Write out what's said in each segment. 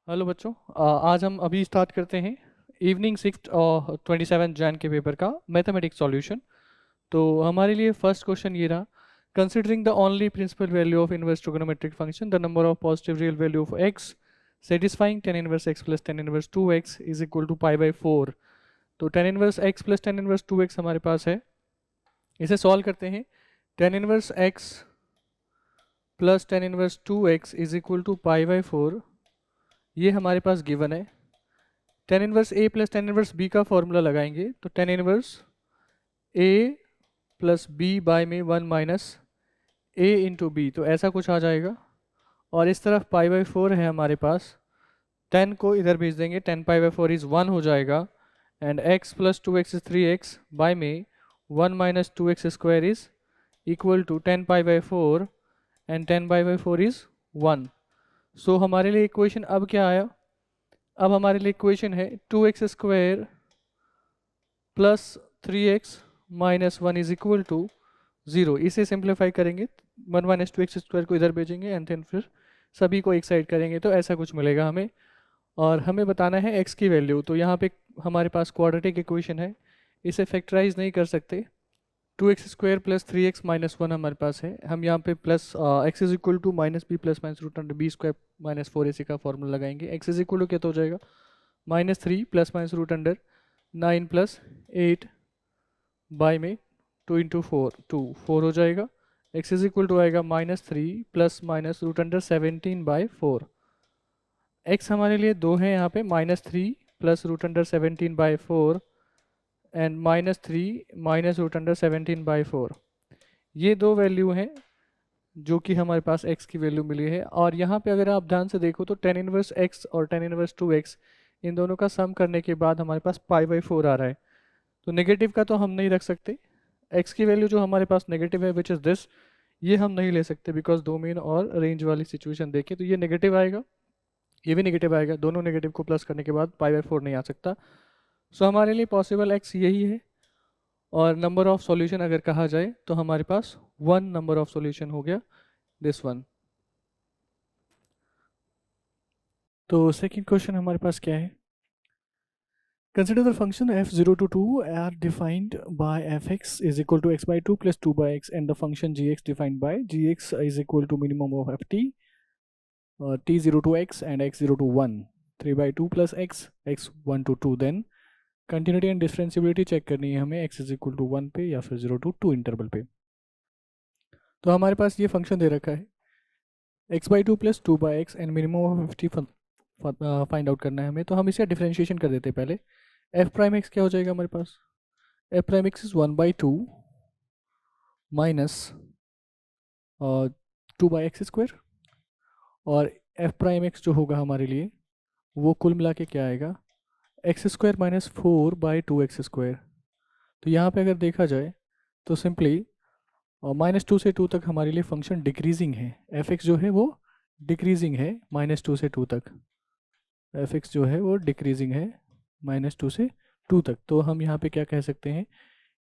Hello बच्चों। आज हम अभी स्टार्ट करते हैं इवनिंग 6 और 27 जैन के पेपर का मैथमेटिक्स सॉल्यूशन। तो हमारे लिए फर्स्ट क्वेश्चन ये रहा। Considering the only principal value of inverse trigonometric function the number of positive real value of x satisfying tan inverse x plus tan inverse two x is equal to pi by four. तो tan inverse x plus tan inverse two x हमारे पास है। इसे solve करते हैं। Tan inverse x plus tan inverse two x is equal to pi by four, ये हमारे पास गिवन है। टेन इनवर्स ए प्लस टेन इनवर्स बी का फॉर्मूला लगाएंगे तो टेन इनवर्स ए प्लस बी बाय में वन माइनस ए इंटू बी, तो ऐसा कुछ आ जाएगा। और इस तरफ पाई बाई फोर है हमारे पास, टेन को इधर भेज देंगे, tan pi by four is one हो जाएगा। And x plus two x is three x by में one minus two x square is equal to tan pi by four and tan pi by four is one. So हमारे लिए equation अब क्या आया? अब हमारे लिए इक्वेशन है two x square plus three x minus one is equal to zero. इसे सिंप्लीफाई करेंगे, one minus two x square को इधर भेजेंगे एंड देन फिर सभी को एक साइड करेंगे तो ऐसा कुछ मिलेगा हमें। और हमें बताना है x की वैल्यू। तो यहाँ पे हमारे पास क्वाड्रेटिक इक्वेशन है, इसे फैक्टराइज नहीं कर सकते। Two x square plus three x minus one हमारे पास है। हम यहाँ पे plus x is equal to minus b plus minus root under b square minus four a c का फॉर्मूला लगाएंगे। एक्स इज इक्वल टू क्या तो हो जाएगा minus three plus minus root under nine plus eight by में two into four, two four हो जाएगा। X is equal to आएगा minus three plus minus root under seventeen by four. X हमारे लिए दो है यहाँ पे, minus three plus root under seventeen by four and minus three minus root under seventeen by four. ये दो value हैं जो कि हमारे पास x की वैल्यू मिली है। और यहाँ पे अगर आप ध्यान से देखो तो टेन इनवर्स x और टेन इनवर्स टू एक्स, इन दोनों का सम करने के बाद हमारे पास पाई बाई फोर आ रहा है। तो नेगेटिव का तो हम नहीं रख सकते। x की वैल्यू जो हमारे पास नेगेटिव है विच इज़ दिस, ये हम नहीं ले सकते बिकॉज डोमेन और रेंज वाली सिचुएशन देखें तो ये नेगेटिव आएगा, ये भी नेगेटिव आएगा। दोनों नेगेटिव को प्लस करने के बाद पाई बाई फोर नहीं आ सकता। सो हमारे लिए पॉसिबल x यही है। और नंबर ऑफ सॉल्यूशन अगर कहा जाए तो हमारे पास वन नंबर ऑफ सॉल्यूशन हो गया, दिस वन। तो सेकंड क्वेश्चन हमारे पास क्या है? Consider the function f0 to 2 are defined by fx is equal to x by 2 plus 2 by x and the function gx defined by gx is equal to minimum of ft t0 to x and x0 to 1 3 by 2 plus x x1 to 2। then continuity and differentiability check करनी है हमें x is equal to 1 पे या फिर 0 to 2 interval पे। तो हमारे पास ये फंक्शन दे रखा है x by two plus two by x and minimum of 50 find out करना है हमें। तो हम इसे डिफरेंशिएशन कर देते हैं पहले। एफ प्राइम एक्स क्या हो जाएगा हमारे पास? F prime x is one by two minus two by x square, और एफ प्राइम एक्स जो होगा हमारे लिए वो कुल मिला के क्या आएगा x square minus four by two x square. तो यहाँ पे अगर देखा जाए तो सिंपली माइनस टू से टू तक हमारे लिए फंक्शन डिक्रीजिंग है। एफ एक्स जो है वो डिक्रीजिंग है माइनस टू से टू तक, एफ एक्स जो है वो डिक्रीजिंग है माइनस टू से टू तक। तो हम यहाँ पे क्या कह सकते हैं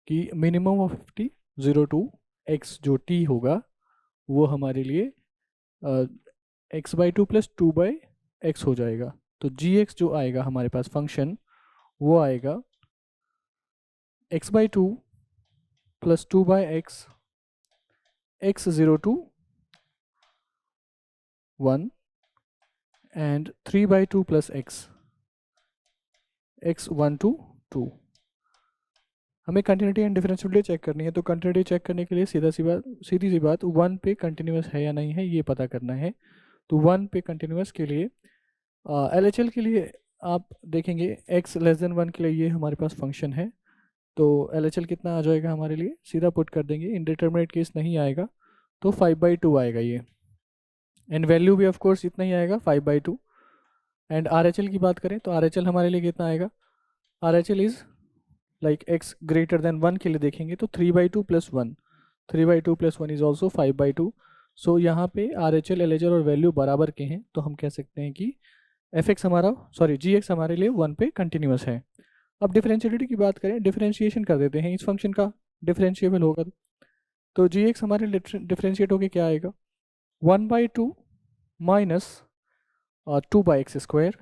कि मिनिमम ऑफ 50 0 टू एक्स जो टी होगा वो हमारे लिए x by two plus two by x हो जाएगा। तो जी एक्स जो आएगा हमारे पास फंक्शन वो आएगा x by two plus two by x x 0 to 1 and three by two plus x x 1 to 2। हमें कंटिन्यूटी एंड डिफरेंशियबिलिटी चेक करनी है। तो कंटिन्यूटी चेक करने के लिए सीधी सी बात वन पे कंटिन्यूस है या नहीं है ये पता करना है। तो वन पे कंटिन्यूस के लिए LHL के लिए आप देखेंगे x लेस देन वन के लिए ये हमारे पास फंक्शन है। तो LHL कितना आ जाएगा हमारे लिए, सीधा पुट कर देंगे, इनडिटरमिनेट केस नहीं आएगा तो 5/2 आएगा ये, एंड वैल्यू भी ऑफ कोर्स इतना ही आएगा 5/2। एंड RHL की बात करें तो RHL हमारे लिए कितना आएगा, RHL is like x greater then one के लिए देखेंगे तो 3/2 plus one, 3/2 plus one is also 5/2। सो यहाँ पे RHL LHL और वैल्यू बराबर के हैं तो हम कह सकते हैं कि fx हमारा gx हमारे लिए वन पे कंटिन्यूस है। अब डिफरेंशियलिटी की बात करें, डिफरेंशिएशन कर देते हैं इस फंक्शन का, डिफरेंशिएबल होगा तो gx हमारे डिफरेंशिएट होकर क्या आएगा 1/2 माइनस और 2/x²,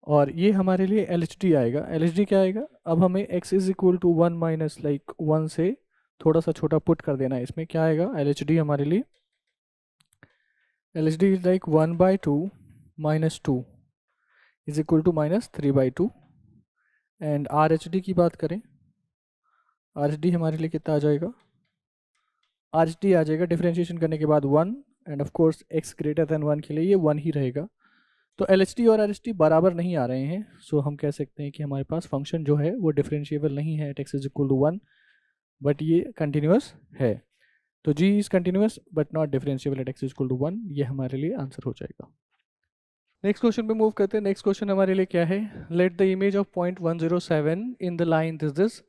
और ये हमारे लिए LHD आएगा। LHD क्या आएगा, अब हमें x is equal to 1 minus like 1 से थोड़ा सा छोटा पुट कर देना है। इसमें क्या आएगा LHD हमारे लिए, LHD is like 1/2 minus 2 is equal to minus 3/2। And RHD की बात करें, RHD हमारे लिए कितना आ जाएगा, RHD आ जाएगा डिफरेंशिएशन करने के बाद 1, and of course x greater then 1 के लिए ये 1 ही रहेगा। तो LHD और RHD बराबर नहीं आ रहे हैं, सो हम कह सकते हैं कि हमारे पास फंक्शन जो है वो डिफरेंशिएबल नहीं है at x is equal to 1, but ये कंटिन्यूस है। तो g is continuous but not differentiable at x is equal to 1, ये हमारे लिए आंसर हो जाएगा। नेक्स्ट क्वेश्चन पे मूव करते हैं। नेक्स्ट क्वेश्चन हमारे लिए क्या है, let the image of point 107 in the line this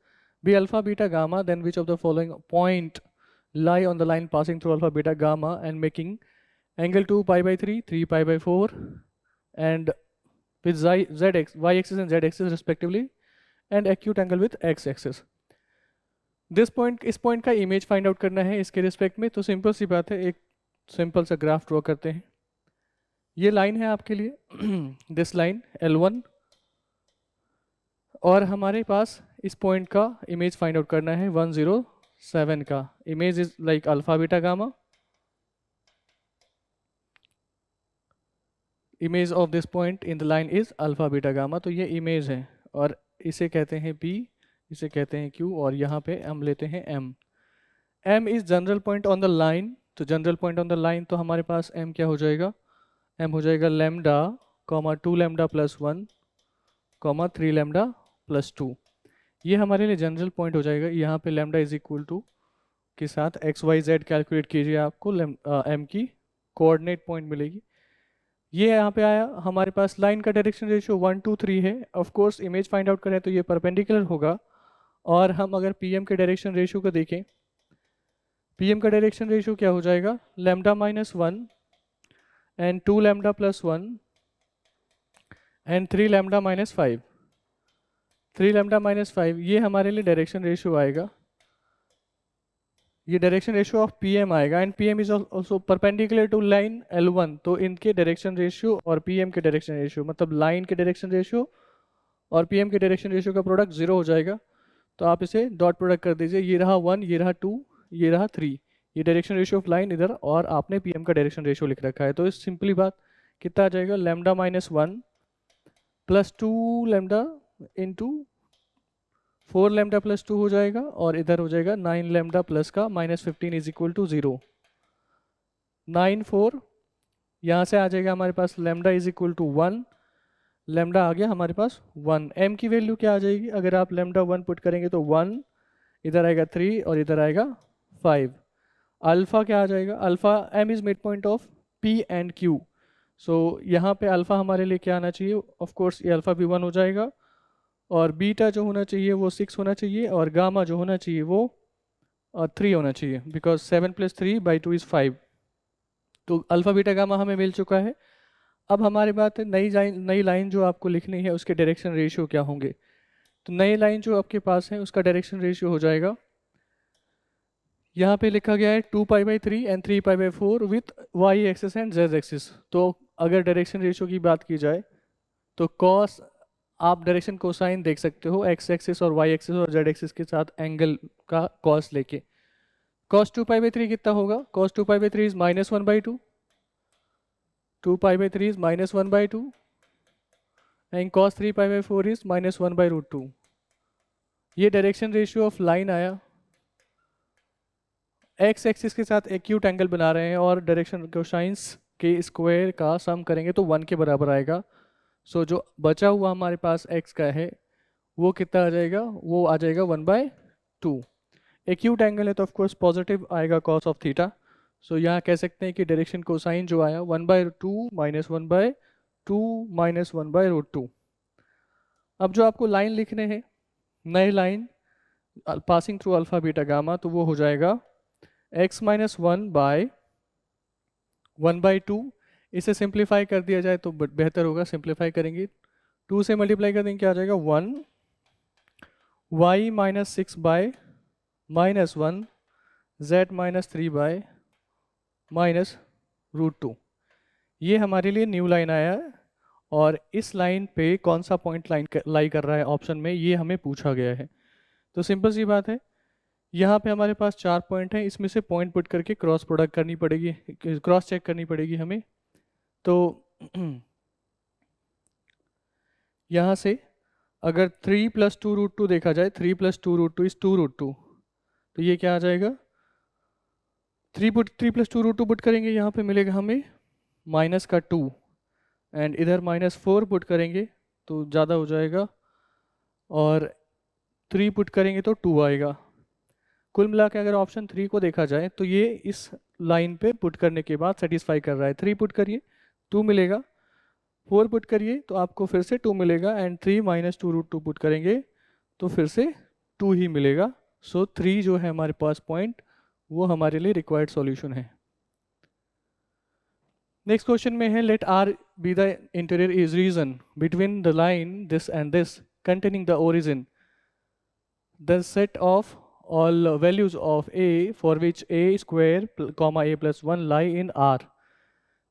B alpha beta gamma, then which of the following point lie on the line passing through alpha beta gamma and making angle 2π/3 3π/4 and with zx y axis and z axis respectively and acute angle with x axis। This point, इस point का image find out करना है इसके respect में। तो simple सी बात है, एक सिंपल सा ग्राफ ड्रॉ करते हैं। ये लाइन है आपके लिए दिस लाइन L1, और हमारे पास इस पॉइंट का इमेज फाइंड आउट करना है 107 का। Image is like alpha beta gamma, image of this point in the line is alpha beta gamma. तो ये इमेज है, और इसे कहते हैं P, इसे कहते हैं Q, और यहाँ पे हम लेते हैं M। M is general point on the line, तो general point on the line, तो हमारे पास M क्या हो जाएगा, M हो जाएगा lambda, 2 lambda plus 1, 3 lambda plus 2। ये हमारे लिए जनरल पॉइंट हो जाएगा। यहाँ पे लैम्डा इज इक्वल टू के साथ XYZ कैलकुलेट कीजिए, आपको M की कोऑर्डिनेट पॉइंट मिलेगी। ये यहाँ पे आया, हमारे पास लाइन का डायरेक्शन रेशियो 1 2 3 है। Of course image find out करें तो ये परपेंडिकुलर होगा, और हम अगर PM के डायरेक्शन रेशियो को देखें, PM का डायरेक्शन रेशियो क्या हो जाएगा, lambda -1 and 2 lambda plus 1 and 3 lambda -5, 3 lambda -5, ये हमारे लिए डायरेक्शन रेशियो आएगा। ये डायरेक्शन रेशियो ऑफ PM आएगा, and PM is also perpendicular to line L1। तो इनके डायरेक्शन रेशियो और PM के डायरेक्शन रेशियो, मतलब लाइन के डायरेक्शन रेशियो और PM के डायरेक्शन रेशियो का प्रोडक्ट 0 हो जाएगा। तो आप इसे डॉट प्रोडक्ट कर दीजिए, ये रहा 1, ये रहा 2, ये रहा 3, ये डायरेक्शन रेशियो ऑफ लाइन इधर, और आपने PM का डायरेक्शन रेशियो लिख रखा है। तो इस सिंपली बात कितना आ जाएगा, lambda -1 plus 2 lambda into 4 lambda plus 2 हो जाएगा, और इधर हो जाएगा 9 लैम्डा प्लस का -15 इज इक्वल टू 0। 9 4 यहाँ से आ जाएगा हमारे पास lambda is equal to 1, lambda आ गया हमारे पास 1। M की वैल्यू क्या आ जाएगी, अगर आप लैम्डा 1 पुट करेंगे तो 1, इधर आएगा 3 और इधर आएगा 5। अल्फा क्या आ जाएगा, alpha M is mid point of P and Q। सो यहाँ पे अल्फा हमारे लिए क्या आना चाहिए, ऑफ कोर्स ये अल्फा भी 1 हो जाएगा, और बीटा जो होना चाहिए वो 6 होना चाहिए, और गामा जो होना चाहिए वो 3 होना चाहिए, बिकॉज 7 + 3/2 इज 5। तो अल्फा बीटा गामा हमें मिल चुका है। अब हमारी बात है नई लाइन जो आपको लिखनी है उसके डायरेक्शन रेशियो क्या होंगे। तो नई लाइन जो आपके पास है उसका डायरेक्शन रेशियो हो जाएगा, यहाँ पे लिखा गया है 2π/3 and 3π/4 with y axis and z axis. तो अगर डायरेक्शन रेशियो की बात की जाए तो कॉस, आप डायरेक्शन कोसाइन देख सकते हो x एक्सिस और y एक्सिस और z एक्सिस के साथ एंगल का कॉस लेके। cos 2π/3 कितना होगा, cos 2π/3 is -1/2, 2π/3 is -1/2 and cos 3π/4 is -1/√2। ये डायरेक्शन रेशियो ऑफ लाइन आया। x एक्सिस के साथ एक्यूट एंगल बना रहे हैं, और डायरेक्शन कोसाइंस के स्क्वायर का सम करेंगे तो 1 के बराबर आएगा। सो जो बचा हुआ हमारे पास x का है वो कितना आ जाएगा, वो आ जाएगा 1/2। एक्यूट एंगल है तो ऑफकोर्स पॉजिटिव आएगा cos ऑफ थीटा। सो यहाँ कह सकते हैं कि डायरेक्शन कोसाइन जो आया 1/2 - 1/2 - 1/√2। अब जो आपको लाइन लिखने हैं, नई line passing through alpha beta gamma, तो वो हो जाएगा x - 1/2। इसे सिंप्लीफाई कर दिया जाए तो बेहतर होगा, सिंप्लीफाई करेंगे 2 से मल्टीप्लाई कर देंगे, क्या आ जाएगा 1 y - 6/-1 z - 3/-√2। ये हमारे लिए न्यू लाइन आया है और इस लाइन पे कौन सा पॉइंट लाई कर रहा है ऑप्शन में, ये हमें पूछा गया है। तो सिंपल सी बात है, यहाँ पे हमारे पास 4 पॉइंट हैं, इसमें से पॉइंट पुट करके क्रॉस प्रोडक्ट करनी पड़ेगी, क्रॉस चेक करनी पड़ेगी हमें। तो यहाँ से अगर 3 + 2√2 देखा जाए, 3 + 2√2 इज 2√2, तो ये क्या आ जाएगा, 3 + 2√2 पुट करेंगे, यहाँ पे मिलेगा हमें माइनस का 2, एंड इधर -4 पुट करेंगे तो ज़्यादा हो जाएगा, और 3 पुट करेंगे तो 2 आएगा। कुल मिला के अगर ऑप्शन 3 को देखा जाए तो ये इस लाइन पे पुट करने के बाद सेटिस्फाई कर रहा है। 3 पुट करिए 2 मिलेगा, 4 पुट करिए तो आपको फिर से 2 मिलेगा, एंड 3 - 2√2 पुट करेंगे तो फिर से 2 ही मिलेगा। सो 3 जो है हमारे पास पॉइंट, वो हमारे लिए रिक्वायर्ड सॉल्यूशन है। नेक्स्ट क्वेश्चन में है, let R be the interior is region between the line this and this containing the origin, the set of all values of a for which a square comma a plus 1 lie in R।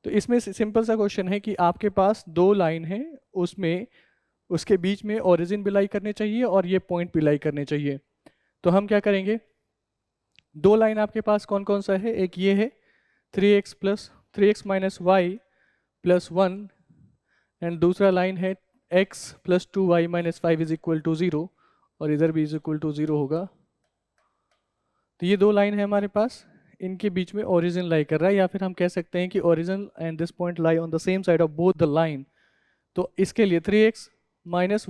तो इसमें simple सा question है कि आपके पास दो line है, उसमें उसके बीच में ओरिजिन भी लाई करने चाहिए और ये पॉइंट भी लाई करने चाहिए। तो हम क्या करेंगे, दो लाइन आपके पास कौन कौन सा है, एक ये है 3x - y + 1, एंड दूसरा लाइन है x + 2y - 5 = 0, और इधर भी = 0 होगा। तो ये दो लाइन है हमारे पास, इनके बीच में ओरिजिन लाई कर रहा है, या फिर हम कह सकते हैं कि origin and this point lie on the same side of both the line. तो इसके लिए 3x - y +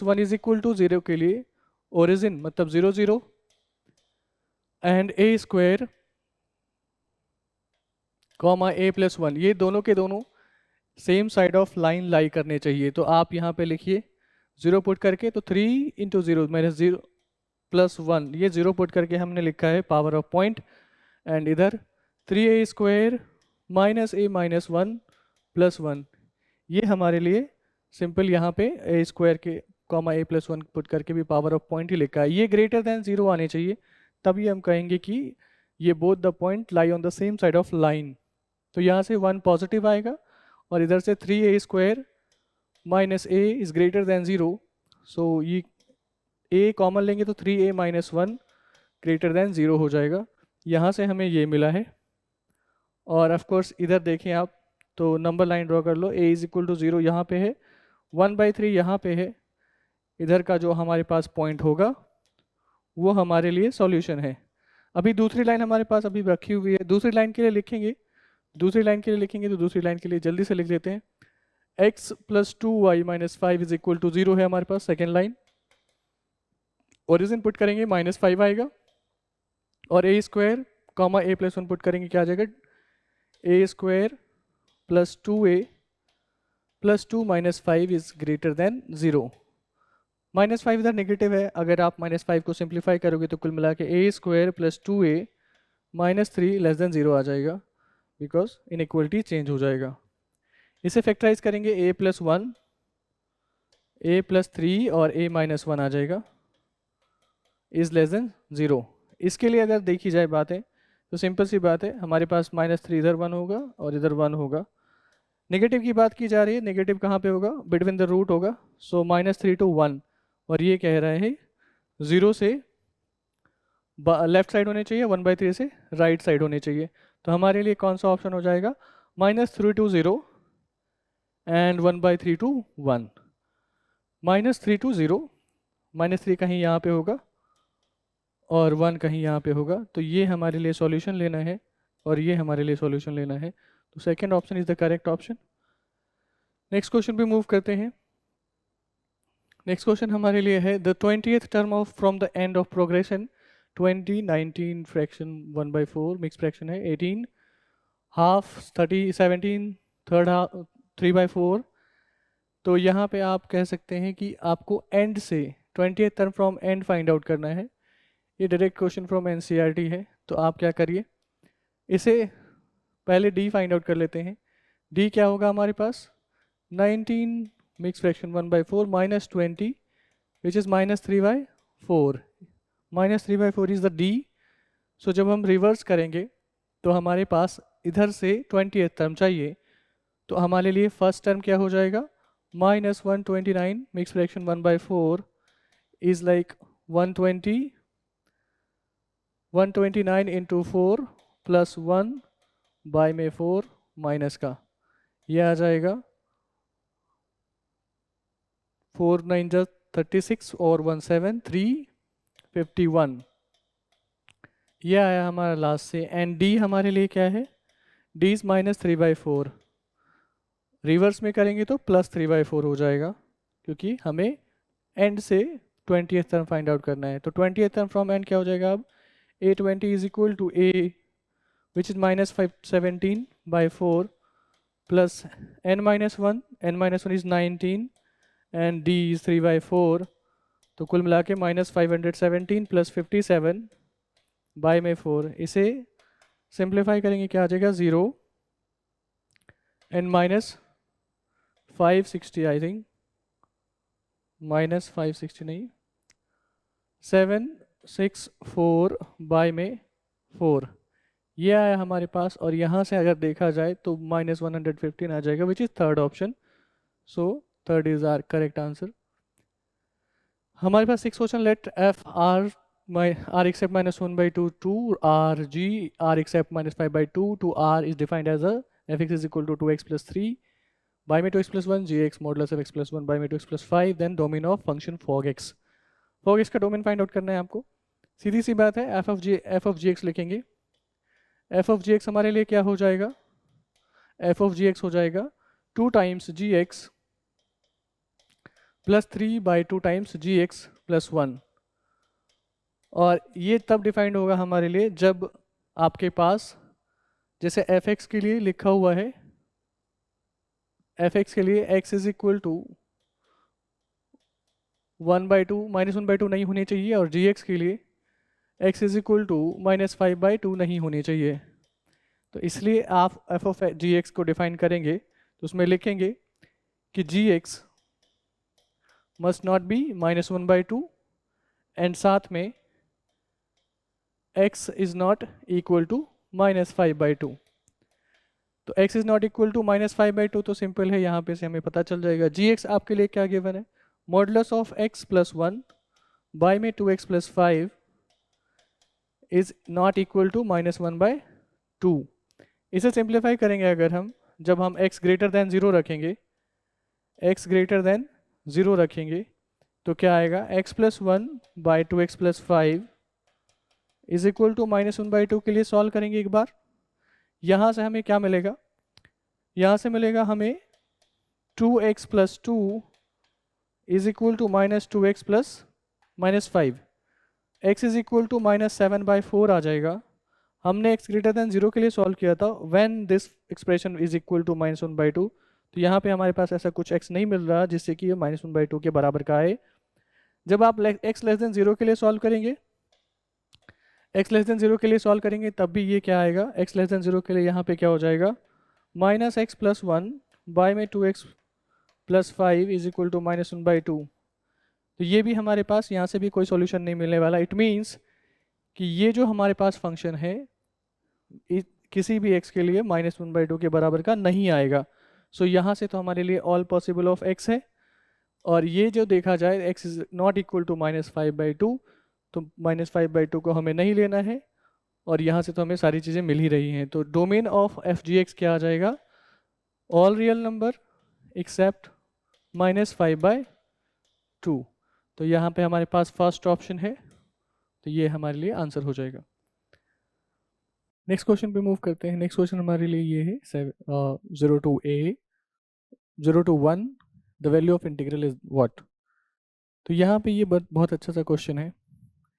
1 = 0 के लिए ओरिजिन मतलब 0 0, and a square comma a + 1, ये दोनों के दोनों सेम साइड ऑफ लाइन लाई करने चाहिए। तो आप यहाँ पे लिखिए 0 पुट करके, तो 3 × 0 -0 + 1, ये 0 पुट करके हमने लिखा है पावर ऑफ पॉइंट, एंड इधर 3a² - a - 1 + 1, ये हमारे लिए सिंपल यहाँ पे a² के कॉमा a + 1 पुट करके भी पावर ऑफ पॉइंट ही लिखा है। ये ग्रेटर देन 0 आने चाहिए, तभी हम कहेंगे कि ये both the point lie on the same side of line. तो यहाँ से 1 पॉजिटिव आएगा, और इधर से 3a² - a is greater than 0, सो ये a कॉमन लेंगे तो 3a - 1 ग्रेटर देन 0 हो जाएगा। यहाँ से हमें ये मिला है, और ऑफ कोर्स इधर देखें आप तो नंबर लाइन ड्रॉ कर लो, a = 0 यहाँ पे है, 1/3 यहाँ पे है, इधर का जो हमारे पास पॉइंट होगा वो हमारे लिए सॉल्यूशन है। अभी दूसरी लाइन हमारे पास अभी रखी हुई है, दूसरी लाइन के लिए लिखेंगे, दूसरी लाइन के लिए लिखेंगे तो दूसरी लाइन के लिए जल्दी से लिख देते हैं, x + 2y - 5 = 0 है हमारे पास सेकेंड लाइन, ओरिजिन पुट करेंगे -5 आएगा, और a² कॉमा a + 1 पुट करेंगे, क्या आ जाएगा, a² + 2a + 2 - 5 is greater than 0। -5 इधर नेगेटिव है, अगर आप -5 को सिंप्लीफाई करोगे तो कुल मिला के a² + 2a - 3 < 0 आ जाएगा, बिकॉज इनइक्वलिटी चेंज हो जाएगा। इसे फैक्टराइज करेंगे, a + 1 a + 3 और a - 1 आ जाएगा, इज < 0। इसके लिए अगर देखी जाए बातें तो सिंपल सी बात है, हमारे पास -3 इधर 1 होगा और इधर 1 होगा। नेगेटिव की बात की जा रही है, नेगेटिव कहाँ पे होगा, बिटवीन द रूट होगा, सो -3 to 1, और ये कह रहा है 0 से लेफ्ट साइड होने चाहिए, 1/3 से राइट साइड होने चाहिए। तो हमारे लिए कौन सा ऑप्शन हो जाएगा, -3 to 0 एंड 1/3 to 1। -3 to 0, -3 कहीं यहाँ पे होगा और 1 कहीं यहाँ पे होगा, तो ये हमारे लिए सॉल्यूशन लेना है और ये हमारे लिए सॉल्यूशन लेना है। तो second option is the correct option. Next question पे मूव करते हैं। नेक्स्ट क्वेश्चन हमारे लिए है, the 20th term of from the end of progression 20 19 fraction 1/4 mix fraction है, 18 हाफ 30 17 थर्ड हाफ 3/4। तो यहाँ पे आप कह सकते हैं कि आपको एंड से 20th term from and find out करना है। ये डायरेक्ट क्वेश्चन फ्रॉम एनसीईआरटी है, तो आप क्या करिए, इसे पहले डी फाइंड आउट कर लेते हैं। डी क्या होगा हमारे पास, 19 mix fraction 1/4 - 20 which is -3/4, -3/4 is the D. So जब हम रिवर्स करेंगे तो हमारे पास इधर से 20th टर्म चाहिए, तो हमारे लिए फर्स्ट टर्म क्या हो जाएगा, -129 mix fraction 1/4 is like 129 into 4 plus 1/4 minus का, ये आ जाएगा 4 9 जा 36 और 1 7 351, ये आया हमारा लास्ट से। एंड डी हमारे लिए क्या है, डी इज -3/4, रिवर्स में करेंगे तो +3/4 हो जाएगा, क्योंकि हमें एंड से 20th टर्म फाइंड आउट करना है। तो 20th टर्म फ्रॉम एंड क्या हो जाएगा, अब A20 is equal to A which is -517/4 plus n-1 is 19 and D is 3/4, तो कुल मिला के -517 प्लस 57/4, इसे सिंप्लीफाई करेंगे क्या आ जाएगा 0 एंड -560 आई थिंक, -560 नहीं 764/4, ये आया हमारे पास। और यहाँ से अगर देखा जाए तो -115 आ जाएगा which is third option, so third is are correct answer. हमारे पास 6 question, let f R r except -1/2 to r g r except -5/2 to r is defined as a fx is equal to 2x plus 3 by में 2x plus 1 gx modulus of x plus 1 by में 2x plus 5 then domain of function fog x। fog x का domain find out करना है आपको, सीधी सी बात है, f of gx लिखेंगे। f of gx हमारे लिए क्या हो जाएगा, f of gx हो जाएगा 2 times gx plus 3/2 times gx plus 1, और ये तब डिफाइंड होगा हमारे लिए जब आपके पास जैसे fx के लिए लिखा हुआ है, fx के लिए x इज इक्वल टू 1/2 -1/2 नहीं होनी चाहिए, और gx के लिए x इज इक्वल टू -5/2 नहीं होनी चाहिए। तो इसलिए आप f ऑफ gx को डिफाइन करेंगे तो उसमें लिखेंगे कि gx must not be -1/2 and साथ में x is not equal to -5/2। तो x is not equal to -5/2 तो सिंपल है, यहाँ पे से हमें पता चल जाएगा। gx आपके लिए क्या गिवन है, modulus of x plus 1 by में 2x plus 5 is not equal to -1/2। इसे सिंप्लीफाई करेंगे अगर हम, जब हम x ग्रेटर देन 0 रखेंगे, x ग्रेटर देन 0 रखेंगे तो क्या आएगा, x plus 1 by 2x plus 5 is equal to -1/2 के लिए सॉल्व करेंगे एक बार। यहाँ से हमें क्या मिलेगा, यहाँ से मिलेगा हमें 2x plus 2 is equal to -2x plus -5, x is equal to -7/4 आ जाएगा। हमने x ग्रेटर देन 0 के लिए सॉल्व किया था when this expression is equal to -1/2, तो यहाँ पे हमारे पास ऐसा कुछ x नहीं मिल रहा जिससे कि ये -1/2 के बराबर का आए। जब आप x लेस देन 0 के लिए सॉल्व करेंगे, x लेस देन 0 के लिए सॉल्व करेंगे तब भी ये क्या आएगा, x लेस देन 0 के लिए यहाँ पे क्या हो जाएगा, -x प्लस 1 बाय में 2x plus 5 is equal to -1/2। तो ये भी हमारे पास यहाँ से भी कोई सॉल्यूशन नहीं मिलने वाला। इट मीन्स कि ये जो हमारे पास फंक्शन है किसी भी x के लिए -1/2 के बराबर का नहीं आएगा। सो यहाँ से तो हमारे लिए ऑल पॉसिबल ऑफ x है, और ये जो देखा जाए x is not equal to -5/2, तो -5/2 को हमें नहीं लेना है, और यहाँ से तो हमें सारी चीज़ें मिल ही रही हैं। तो domain of F G x क्या आ जाएगा, ऑल रियल नंबर एक्सेप्ट -5/2। तो यहाँ पे हमारे पास फर्स्ट ऑप्शन है, तो ये हमारे लिए आंसर हो जाएगा। नेक्स्ट क्वेश्चन पे मूव करते हैं। नेक्स्ट क्वेश्चन हमारे लिए ये है 0 to a 0 to 1 the value of integral is what. तो यहाँ पे ये बहुत अच्छा सा क्वेश्चन है,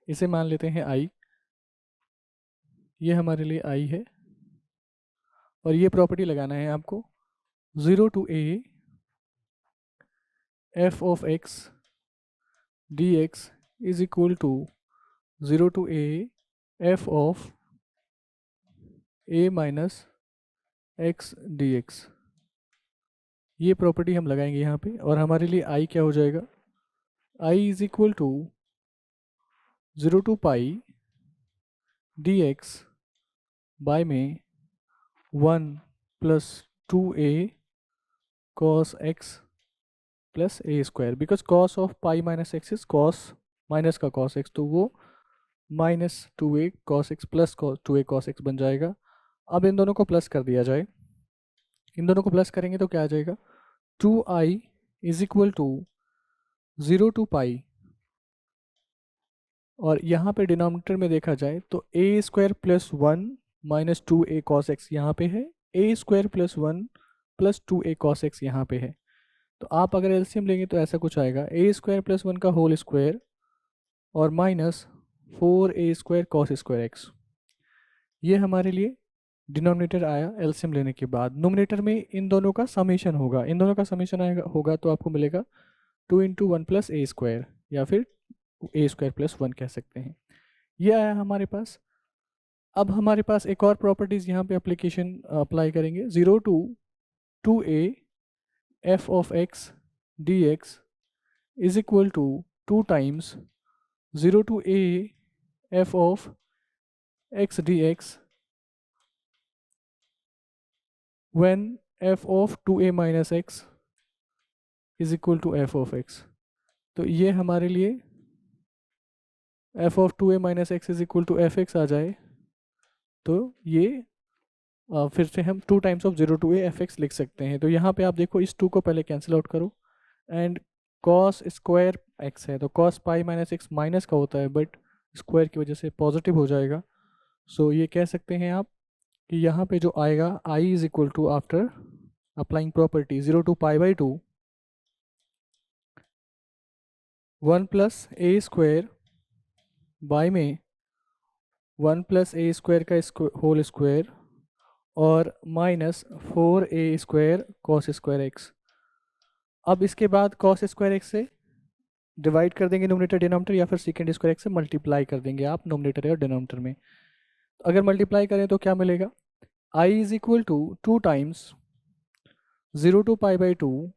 इसे मान लेते हैं i, ये हमारे लिए i है, और ये प्रॉपर्टी लगाना है आपको 0 to a f of x dx is equal to 0 to a f of a minus x dx। ये प्रॉपर्टी हम लगाएंगे यहाँ पे, और हमारे लिए i क्या हो जाएगा, i is equal to 0 to pi dx by में 1 plus 2a cos x plus a square, because cos of pi minus x is cos minus का कॉस एक्स, तो वो minus 2a cos x plus 2a cos x बन जाएगा। अब इन दोनों को plus कर दिया जाए, इन दोनों को प्लस करेंगे तो क्या आ जाएगा, 2i is equal to 0 to pi, और यहाँ पे डिनोमिनेटर में देखा जाए तो a square plus 1 minus 2a cos x यहाँ पे है, a square plus 1 plus 2a cos x यहाँ पे है। तो आप अगर एलसीएम लेंगे तो ऐसा कुछ आएगा, ए स्क्वायर प्लस 1 का होल स्क्वायर और minus 4a square cos square x. ये हमारे लिए डिनोमिनेटर आया एलसीएम लेने के बाद। नोमिनेटर में इन दोनों का समेशन होगा, इन दोनों का समेशन आएगा होगा तो आपको मिलेगा 2 इंटू 1 प्लस ए स्क्वायर, या फिर ए स्क्वायर प्लस 1 कह सकते हैं। ये आया हमारे पास। अब हमारे पास एक और प्रॉपर्टीज़ यहाँ पे एप्लीकेशन अप्लाई करेंगे, 0 to 2a f of x d x is equal to 2 times 0 to a f of x d x when f of 2a minus x is equal to f of x. तो ये हमारे लिए f of 2a minus x is equal to f x आ जाए, तो ये फिर से हम 2 times of 0 to a f x लिख सकते हैं। तो यहाँ पे आप देखो, इस 2 को पहले कैंसिल आउट करो, एंड cos स्क्वायर x है तो cos pi minus x minus का होता है, बट स्क्वायर की वजह से पॉजिटिव हो जाएगा। सो ये कह सकते हैं आप कि यहाँ पे जो आएगा i is equal to, after applying property 0 to pi by 2, 1 plus a square by में 1 प्लस ए स्क्वायर का होल स्क्वायर और minus 4a square cos square x. अब इसके बाद कॉस स्क्वायर एक्स से डिवाइड कर देंगे नोमिनेटर डिनोमिनेटर, या फिर सेकेंड स्क्वायर एक्स से मल्टीप्लाई कर देंगे आप नोमिनेटर और डिनोमिनेटर में। अगर मल्टीप्लाई करें तो क्या मिलेगा, i is equal to 2 times 0 to pi by 2,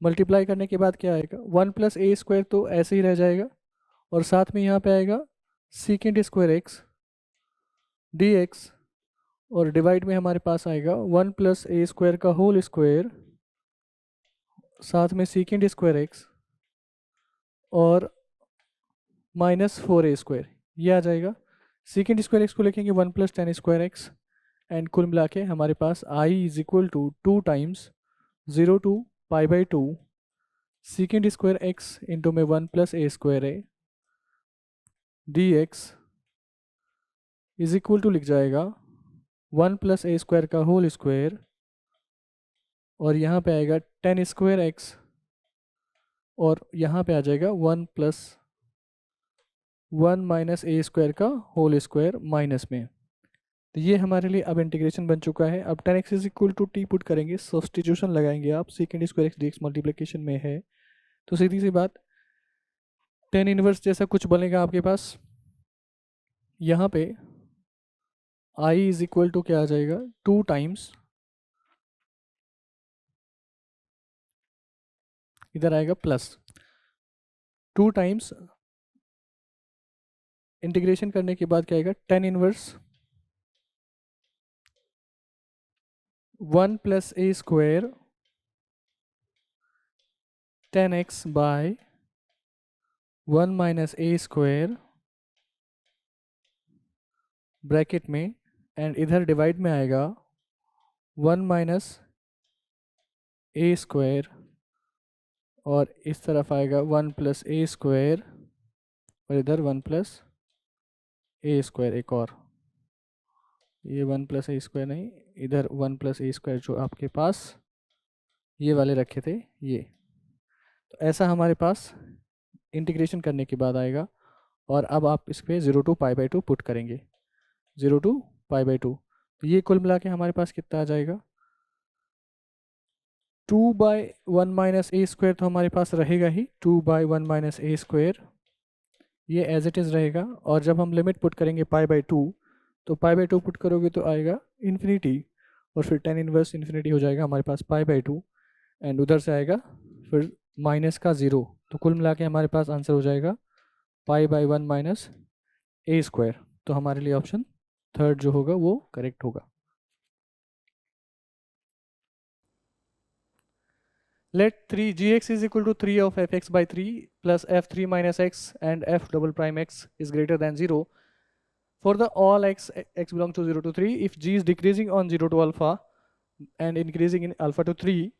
multiply करने के बाद क्या आएगा, 1 प्लस ए स्क्वायर तो ऐसे ही रह जाएगा, और साथ में यहाँ पे आएगा second square x d x, और डिवाइड में हमारे पास आएगा 1 प्लस ए स्क्वायर का होल स्क्वायर, साथ में सेकेंड स्क्वायर एक्स और माइनस 4a स्क्वायर, ये आ जाएगा। सेकेंड स्क्वायर एक्स को लिखेंगे 1 प्लस 10 स्क्वायर एक्स, एंड कुल मिला के हमारे पास i is equal to 2 times 0 to pi by 2 second square x into में 1 प्लस ए स्क्वायर है d x is equal to लिख जाएगा 1 प्लस ए स्क्वायर का होल स्क्वायर, और यहाँ पे आएगा 10 स्क्वायर एक्स, और यहाँ पे आ जाएगा 1 प्लस 1 माइनस ए स्क्वायर का होल स्क्वायर माइनस में। तो ये हमारे लिए अब इंटीग्रेशन बन चुका है। अब 10x is equal to t put करेंगे, सब्स्टिट्यूशन लगाएंगे आप, second square x d x multiplication में है, तो सीधी सी बात 10 इनवर्स जैसा कुछ बनेगा आपके पास। यहाँ पे i इज इक्वल टू क्या आ जाएगा, 2 टाइम्स, इधर आएगा प्लस 2 टाइम्स, इंटीग्रेशन करने के बाद क्या आएगा, 10 inverse 1 plus a square 10x bye 1 minus A square bracket में, एंड इधर डिवाइड में आएगा 1 माइनस ए स्क्वायर, और इस तरफ आएगा 1 प्लस ए स्क्वायर, और इधर 1 प्लस ए स्क्वायर एक और, ये 1 प्लस ए स्क्वायर नहीं, इधर 1 प्लस ए स्क्वायर जो आपके पास ये वाले रखे थे ये। तो ऐसा हमारे पास इंटीग्रेशन करने के बाद आएगा, और अब आप इस पर 0 टू पाई बाई 2 पुट करेंगे, 0 टू पाई बाई 2, तो ये कुल मिला के हमारे पास कितना आ जाएगा, 2 बाई 1 माइनस ए स्क्वायर तो हमारे पास रहेगा ही, 2 बाई 1 माइनस ए स्क्वायर ये एज इट इज़ रहेगा, और जब हम लिमिट पुट करेंगे पाई बाई 2, तो पाई बाई 2 पुट करोगे तो आएगा इन्फिनिटी, और फिर 10 इनवर्स इन्फिनिटी हो जाएगा हमारे पास पाई बाई 2, एंड उधर से आएगा फिर माइनस का 0, तो कुल मिला के हमारे पास आंसर हो जाएगा pi by 1 minus A square. तो हमारे लिए ऑप्शन थर्ड जो होगा वो करेक्ट होगा। Let 3 gx is equal to 3 of fx by 3 plus f3 minus x and f double prime x is greater than 0 for the all x belongs to 0 to 3 if g is decreasing on 0 to alpha and increasing in alpha to 3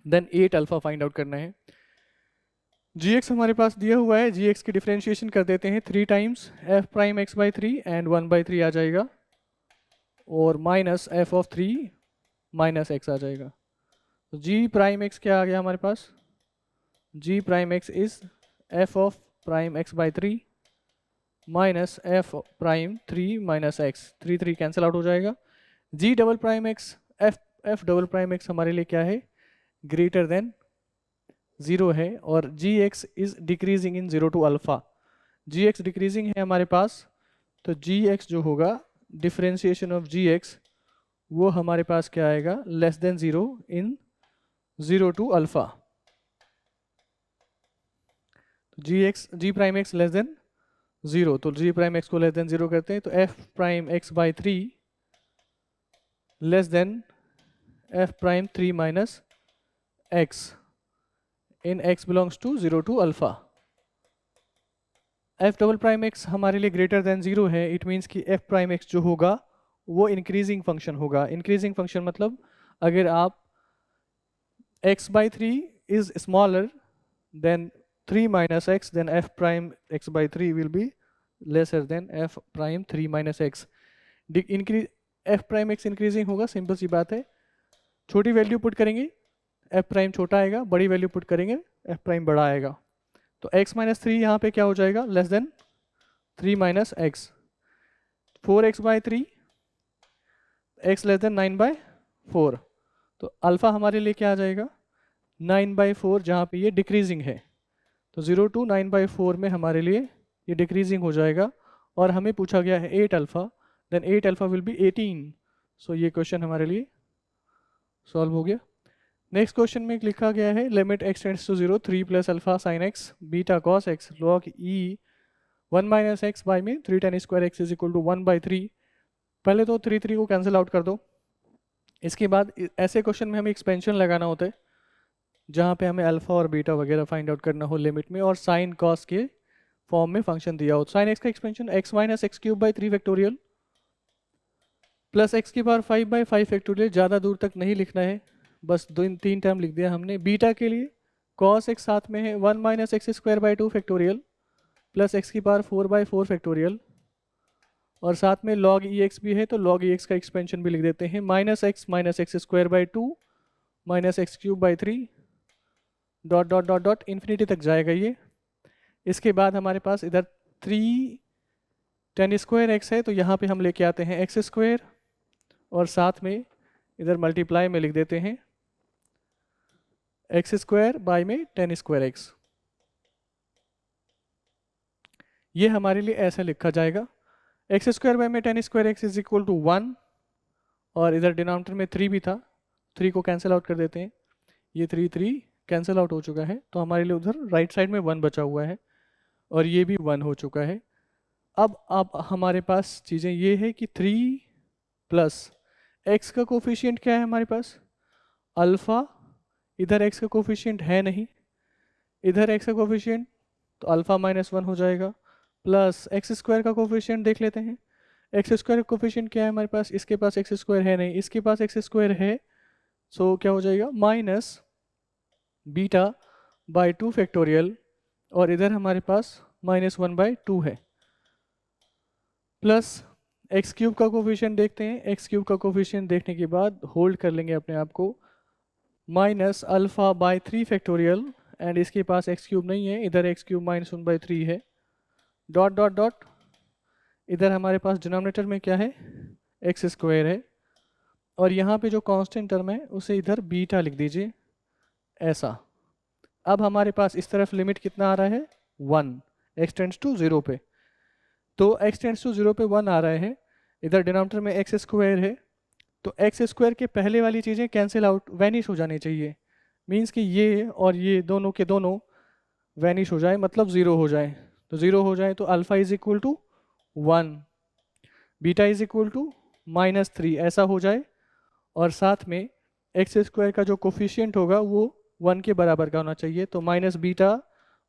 then 8 alpha find out करना है। gx हमारे पास दिया हुआ है, gx की differentiation कर देते हैं 3 times f prime x by 3 and 1 by 3 आ जाएगा और minus f of 3 minus x आ जाएगा। तो g प्राइम x क्या आ गया हमारे पास, g prime x is f of prime x by 3 minus f prime 3 minus x, 3 cancel out हो जाएगा। g double prime x f double prime x हमारे लिए क्या है, ग्रेटर देन 0 है और gx is decreasing in 0 to alpha, gx decreasing है हमारे पास तो gx जो होगा डिफरेंशिएशन ऑफ gx वो हमारे पास क्या आएगा, less than 0 in 0 to alpha. g prime x less than 0 तो g प्राइम x को लेस देन 0 करते हैं तो f prime x by 3 less than f prime 3 minus x in x belongs to 0 to alpha. f double prime x हमारे लिए greater than 0 है, it means कि f prime x जो होगा वो इंक्रीजिंग फंक्शन होगा। इंक्रीजिंग फंक्शन मतलब अगर आप x by 3 is smaller than 3 minus x then f prime x by 3 will be lesser than f prime 3 minus x। Increase f prime x increasing होगा, simple सी बात है, छोटी वैल्यू पुट करेंगे f प्राइम छोटा आएगा, बड़ी वैल्यू पुट करेंगे f प्राइम बड़ा आएगा। तो x माइनस 3 यहाँ पे क्या हो जाएगा, less than 3 minus x, 4x by 3 x less then 9 by 4 तो अल्फा हमारे लिए क्या आ जाएगा 9 बाई 4 जहाँ पे ये डिक्रीजिंग है तो 0 टू 9 बाई 4 में हमारे लिए ये डिक्रीजिंग हो जाएगा और हमें पूछा गया है 8 alpha then 8 alpha will be 18। So ये क्वेश्चन हमारे लिए सॉल्व हो गया। नेक्स्ट क्वेश्चन में लिखा गया है limit x tends to 0 3 plus alpha sine x beta cos x log e 1 minus x by में 3 tan square x is equal to 1 by 3। पहले तो 3 को कैंसिल आउट कर दो, इसके बाद ऐसे क्वेश्चन में हमें एक्सपेंशन लगाना होता है जहाँ पे हमें अल्फा और बीटा वगैरह फाइंड आउट करना हो लिमिट में और साइन कॉस के फॉर्म में फंक्शन दिया हो। साइन x का expansion x minus x cube by 3 factorial plus x की पावर 5 बाई 5 फैक्टोरियल, ज़्यादा दूर तक नहीं लिखना है, बस 3 टर्म लिख दिया हमने। बीटा के लिए कॉस x साथ में है 1 minus x square by 2 factorial plus x की पावर 4 बाई 4 फैक्टोरियल और साथ में log ex भी है तो log ex का एक्सपेंशन भी लिख देते हैं minus x square by 2 minus x cube by 3 dot dot dot dot infinity तक जाएगा ये। इसके बाद हमारे पास इधर 3 tan स्क्वायर x है तो यहाँ पे हम लेके आते हैं एक्स स्क्वायर और साथ में इधर मल्टीप्लाई में लिख देते हैं एक्स स्क्वायर बाई में tan स्क्वायर x। ये हमारे लिए ऐसा लिखा जाएगा एक्स स्क्वायर बाई में tan square x is equal to 1 और इधर डिनोमिनेटर में 3 भी था, 3 को कैंसिल आउट कर देते हैं, ये 3 कैंसिल आउट हो चुका है तो हमारे लिए उधर राइट साइड में 1 बचा हुआ है और ये भी 1 हो चुका है। अब हमारे पास चीज़ें ये है कि 3 प्लस x का कोफिशिएंट क्या है हमारे पास अल्फ़ा, इधर x का कोफिशिएंट है नहीं, इधर x का कोफिशिएंट तो अल्फ़ा माइनस 1 हो जाएगा प्लस एक्स स्क्वायर का कोफिशिएंट देख लेते हैं। एक्स स्क्वायर का कोफिशिएंट क्या है हमारे पास, इसके पास एक्स स्क्वायर है नहीं, इसके पास एक्स स्क्वायर है, सो क्या हो जाएगा माइनस बीटा बाई 2 फैक्टोरियल और इधर हमारे पास माइनस 1 बाई 2 है प्लस एक्स क्यूब का कोफिशिएंट देखते हैं। एक्स क्यूब का कोफिशिएंट देखने के बाद होल्ड कर लेंगे अपने आप को minus alpha by 3 factorial and इसके पास एक्स क्यूब नहीं है, इधर एक्स क्यूब माइनस 1 बाई 3 है डॉट डॉट डॉट इधर हमारे पास डिनोमिनेटर में क्या है एक्स स्क्वायर है और यहाँ पे जो कांस्टेंट टर्म है उसे इधर बीटा लिख दीजिए ऐसा। अब हमारे पास इस तरफ लिमिट कितना आ रहा है 1 x टेंड्स टू 0 पे, तो x टेंड्स टू 0 पे 1 आ रहा है, इधर डिनोमिनेटर में एक्स स्क्वायर है तो एक्स स्क्वायर के पहले वाली चीज़ें कैंसिल आउट वैनिश हो जानी चाहिए, मीन्स कि ये और ये दोनों के दोनों वैनिश हो जाए मतलब 0 हो जाए, तो 0 हो जाए तो alpha is equal to 1 beta is equal to -3 ऐसा हो जाए और साथ में एक्स स्क्वायर का जो कोफिशियंट होगा वो 1 के बराबर का होना चाहिए। तो माइनस बीटा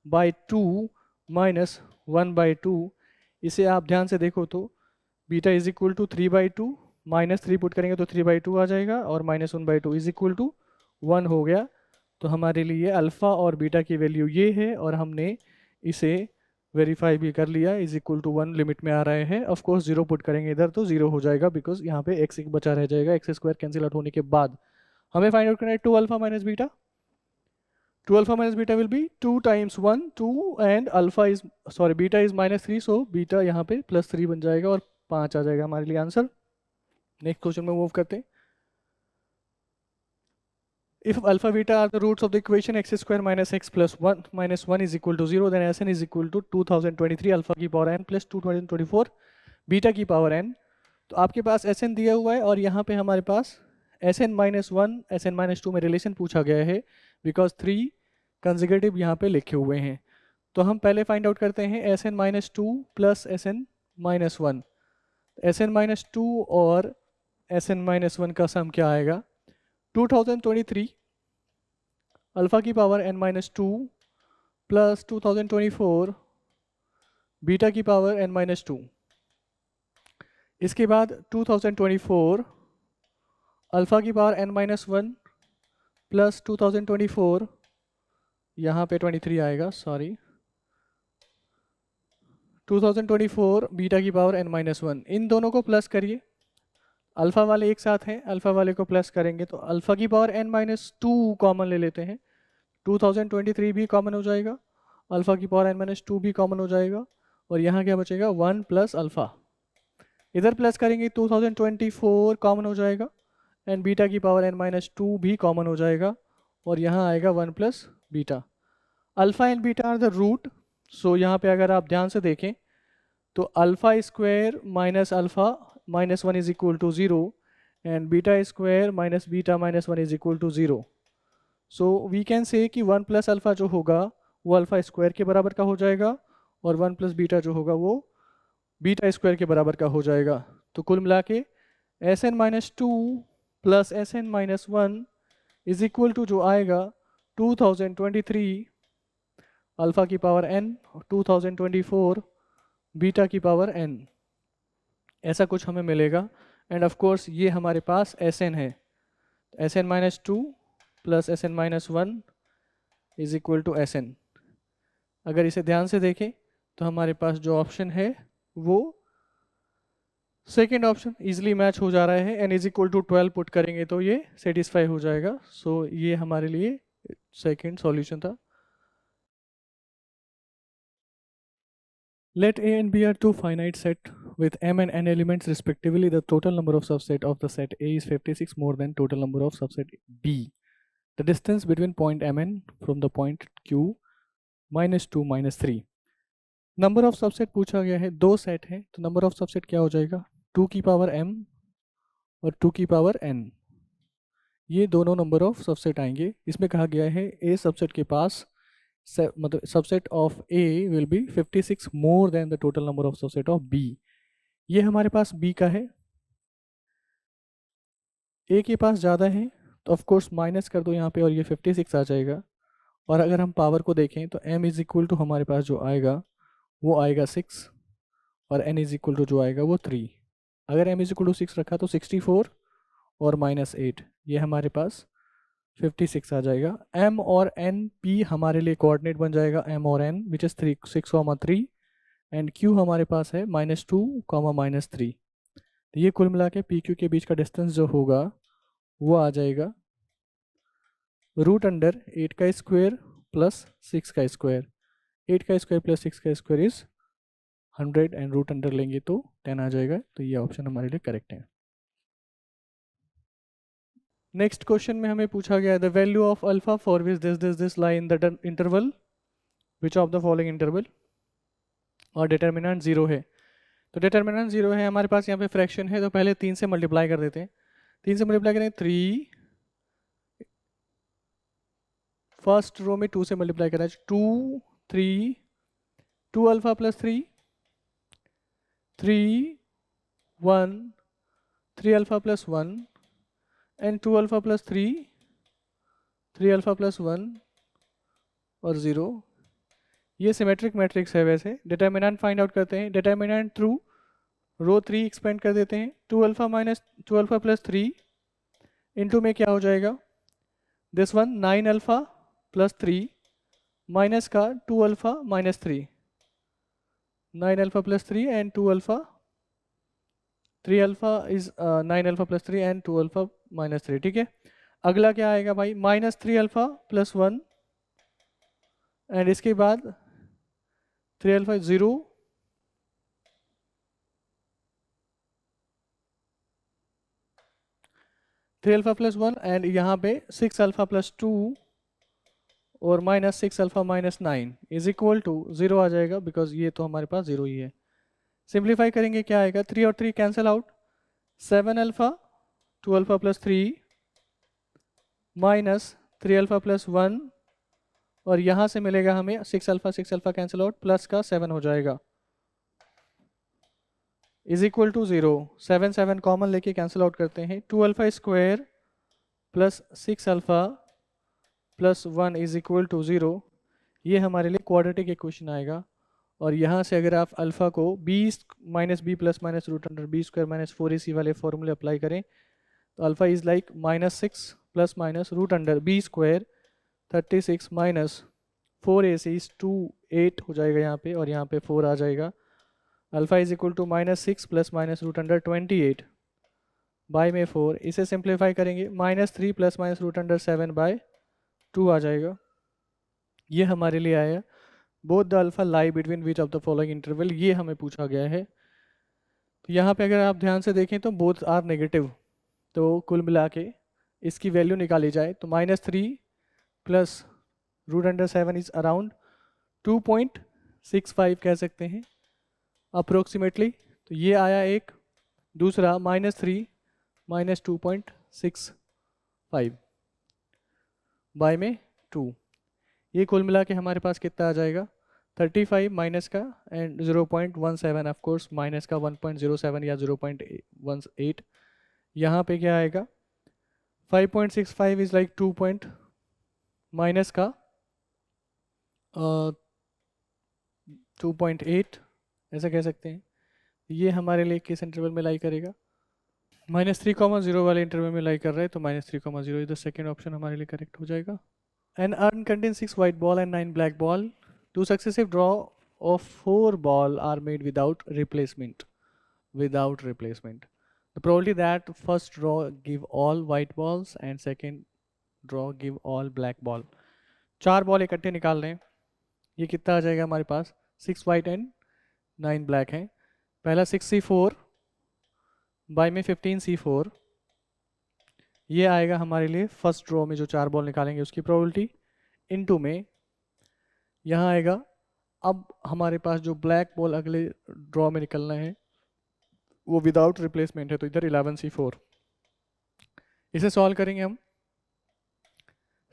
बाई 2 माइनस 1/2, इसे आप ध्यान से देखो तो beta is equal to 3/2, -3 put करेंगे तो 3/2 आ जाएगा, और -1/2 इज इक्वल टू 1 हो गया। तो हमारे लिए अल्फ़ा और बीटा की वैल्यू ये है, और हमने इसे वेरीफाई भी कर लिया, इज इक्वल टू 1 लिमिट में आ रहे हैं। ऑफ कोर्स 0 पुट करेंगे इधर तो 0 हो जाएगा, बिकॉज यहाँ पे x एक बचा रह जाएगा, एक्स स्क्वायर कैंसिल आउट होने के बाद। हमें फाइंड आउट करना है 2 alpha minus beta. 2 alpha minus beta will be 2 times 1 2, and alpha is sorry beta is -3, so beta यहाँ पे +3 बन जाएगा और 5 आ जाएगा हमारे लिए आंसर। नेक्स्ट क्वेश्चन में मूव करते हैं। If alpha beta are the roots of the equation x square minus x plus 1 minus 1 is equal to 0, then Sn is equal to 2023 alpha की पावर n plus 2024 बीटा की power n। तो आपके पास Sn दिया हुआ है, और यहाँ पे हमारे पास Sn minus 1 Sn minus 2 में रिलेशन पूछा गया है, बिकॉज 3 कंजिगेटिव यहाँ पे लिखे हुए हैं। तो हम पहले फाइंड आउट करते हैं Sn minus 2 plus Sn minus 1। Sn minus 2 और Sn minus 1 का सम क्या आएगा? 2023 अल्फ़ा की power n minus 2 plus 2024 beta की पावर n minus 2। इसके बाद 2024 अल्फ़ा की पावर n minus 1 प्लस 2024, यहाँ पे 23 आएगा, सॉरी 2024 बीटा की पावर n minus 1। इन दोनों को प्लस करिए, अल्फ़ा वाले एक साथ हैं, अल्फ़ा वाले को प्लस करेंगे तो अल्फ़ा की पावर n minus 2 कॉमन ले लेते हैं, 2023 भी कॉमन हो जाएगा, अल्फ़ा की पावर n minus 2 भी कॉमन हो जाएगा, और यहाँ क्या बचेगा 1 प्लस अल्फ़ा। इधर प्लस करेंगे 2024 कॉमन हो जाएगा, एंड बीटा की पावर n minus 2 भी कॉमन हो जाएगा, और यहाँ आएगा 1 plus beta. Alpha and beta are the root, so यहाँ पे अगर आप ध्यान से देखें तो alpha square minus alpha minus 1 is equal to 0, and beta square minus beta minus 1 is equal to 0। So we can say कि 1 प्लस अल्फ़ा जो होगा वो अल्फ़ा स्क्वायर के बराबर का हो जाएगा, और 1 प्लस बीटा जो होगा वो बीटा स्क्वायर के बराबर का हो जाएगा। तो कुल मिला के Sn minus 2 plus Sn minus 1 is equal to जो आएगा 2023 अल्फ़ा की पावर n, 2024 बीटा की पावर n, ऐसा कुछ हमें मिलेगा। एंड ऑफ कोर्स ये हमारे पास Sn है, Sn minus 2 plus Sn minus 1 is equal to Sn। अगर इसे ध्यान से देखें तो हमारे पास जो ऑप्शन है वो सेकेंड ऑप्शन इजीली मैच हो जा रहा है, n is equal to 12 put करेंगे तो ये सेटिस्फाई हो जाएगा। सो ये हमारे लिए सेकेंड सॉल्यूशन था। Let A and B are two finite set with m and n elements respectively. The total number of subset of the set A is 56 more than total number of subset B. The distance between point Mn from the point Q -2 -3. Number of subset पूछा गया है, दो set है, तो number of subset क्या हो जाएगा 2 की पावर m और 2 की पावर n, ये दोनों नंबर ऑफ सबसेट आएंगे। इसमें कहा गया है A सबसेट के पास मतलब subset of A will be 56 more than the total number of subset of B। ये हमारे पास B का है, A के पास ज़्यादा है तो ऑफ कोर्स माइनस कर दो यहाँ पे और ये 56 आ जाएगा। और अगर हम पावर को देखें तो m इज इक्वल टू हमारे पास जो आएगा वो आएगा 6, और n इज इक्वल टू जो आएगा वो 3। अगर m इज इक्वल टू 6 रखा तो 64 और -8, ये हमारे पास 56 आ जाएगा। m और n p हमारे लिए कोऑर्डिनेट बन जाएगा m और n which is 6,3, and q हमारे पास है -2, -3। तो ये कुल मिला के पी क्यू के बीच का डिस्टेंस जो होगा वो आ जाएगा √8 का स्क्वायर प्लस 6 का स्क्वायर। 8 का स्क्वायर प्लस 6 का स्क्वायर इज 100, एंड √अंडर लेंगे तो 10 आ जाएगा। तो ये ऑप्शन हमारे लिए करेक्ट है। नेक्स्ट क्वेश्चन में हमें पूछा गया the value of alpha for which this lie in the interval which of the following interval, और डिटर्मिनेंट 0 है। तो डिटर्मिनेंट 0 है, हमारे पास यहाँ पे फ्रैक्शन है, तो पहले 3 से मल्टीप्लाई कर देते हैं। 3 से मल्टीप्लाई करें 3, फर्स्ट रो में 2 से मल्टीप्लाई करा 2 3 2 alpha plus 3 3 1 3 alpha plus 1 and 2 alpha plus 3, 3 alpha plus 1 और 0। ये सिमेट्रिक मैट्रिक्स है। वैसे डिटर्मिनेंट फाइंड आउट करते हैं। डिटर्मिनेंट थ्रू रो 3 एक्सपेंड कर देते हैं। 2 अल्फा प्लस 3 इंटू में क्या हो जाएगा, this one 9 alpha plus 3 minus का 2 alpha minus 3, 9 alpha plus 3 and 2 alpha, 3 alpha is 9 alpha plus 3 and 2 alpha minus 3। ठीक है, अगला क्या आएगा भाई, माइनस 3 अल्फा प्लस 1 एंड इसके बाद 3 अल्फा 0, 3 अल्फा प्लस 1 एंड यहाँ पे 6 अल्फा प्लस 2 और minus 6 alpha minus 9 is equal to 0 आ जाएगा, बिकॉज ये तो हमारे पास 0 ही है। सिंप्लीफाई करेंगे क्या आएगा, 3 और 3 cancel out, 7 alpha 2 alpha plus 3 minus 3 alpha plus 1 और यहाँ से मिलेगा हमें 6 अल्फा कैंसिल आउट प्लस का 7 हो जाएगा इज इक्वल टू 0। 7 कॉमन लेके कैंसिल आउट करते हैं। 2 alpha square plus 6 alpha plus 1 is equal to 0। ये हमारे लिए क्वाड्रेटिक इक्वेशन आएगा। और यहाँ से अगर आप अल्फ़ा को b minus b plus minus root under b square minus 4ac वाले फॉर्मूले अप्लाई करें तो alpha is like minus 6 plus minus root under b square 36 minus 4ac is 8 हो जाएगा यहाँ पे, और यहाँ पे 4 आ जाएगा। Alpha is equal to minus 6 plus minus root under 28 by में 4। इसे सिंप्लीफाई करेंगे, minus 3 plus minus root under 7 by 2 आ जाएगा। ये हमारे लिए आया both the alpha lie between which of the following interval, ये हमें पूछा गया है। तो यहाँ पे अगर आप ध्यान से देखें तो बोथ आर नेगेटिव, तो कुल मिला के इसकी वैल्यू निकाली जाए तो minus 3 plus root under 7 is around 2.65 कह सकते हैं अप्रोक्सीमेटली। तो ये आया एक। दूसरा माइनस 3 माइनस 2.65 बाय में 2, ये कुल मिला के हमारे पास कितना आ जाएगा 35 माइनस का एंड 0.17, ऑफ कोर्स माइनस का 1.07 या 0.18। यहाँ पे क्या आएगा 5.65 इज लाइक 2 पॉइंट माइनस का 2.8 ऐसा कह सकते हैं। ये हमारे लिए किस इंटरवल में लाई करेगा, -3,0 वाले इंटरवल में लाई कर रहा है, तो -3,0 इज द सेकेंड ऑप्शन हमारे लिए करेक्ट हो जाएगा। An urn contains 6 white ball and 9 black ball. 2 successive draw of 4 ball are made without replacement. Without replacement. The probability that first draw give all white balls and second draw give all black ball. 4 ball इकट्ठे निकाल रहे हैं, ये कितना आ जाएगा हमारे पास 6 white and 9 black है। पहला 6c4 बाय में 15c4, ये आएगा हमारे लिए फर्स्ट ड्रॉ में जो 4 बॉल निकालेंगे उसकी प्रोबेबिलिटी, इनटू में यहाँ आएगा। अब हमारे पास जो ब्लैक बॉल अगले ड्रॉ में निकलना है वो विदाउट रिप्लेसमेंट है, तो इधर 11c4। इसे सॉल्व करेंगे हम।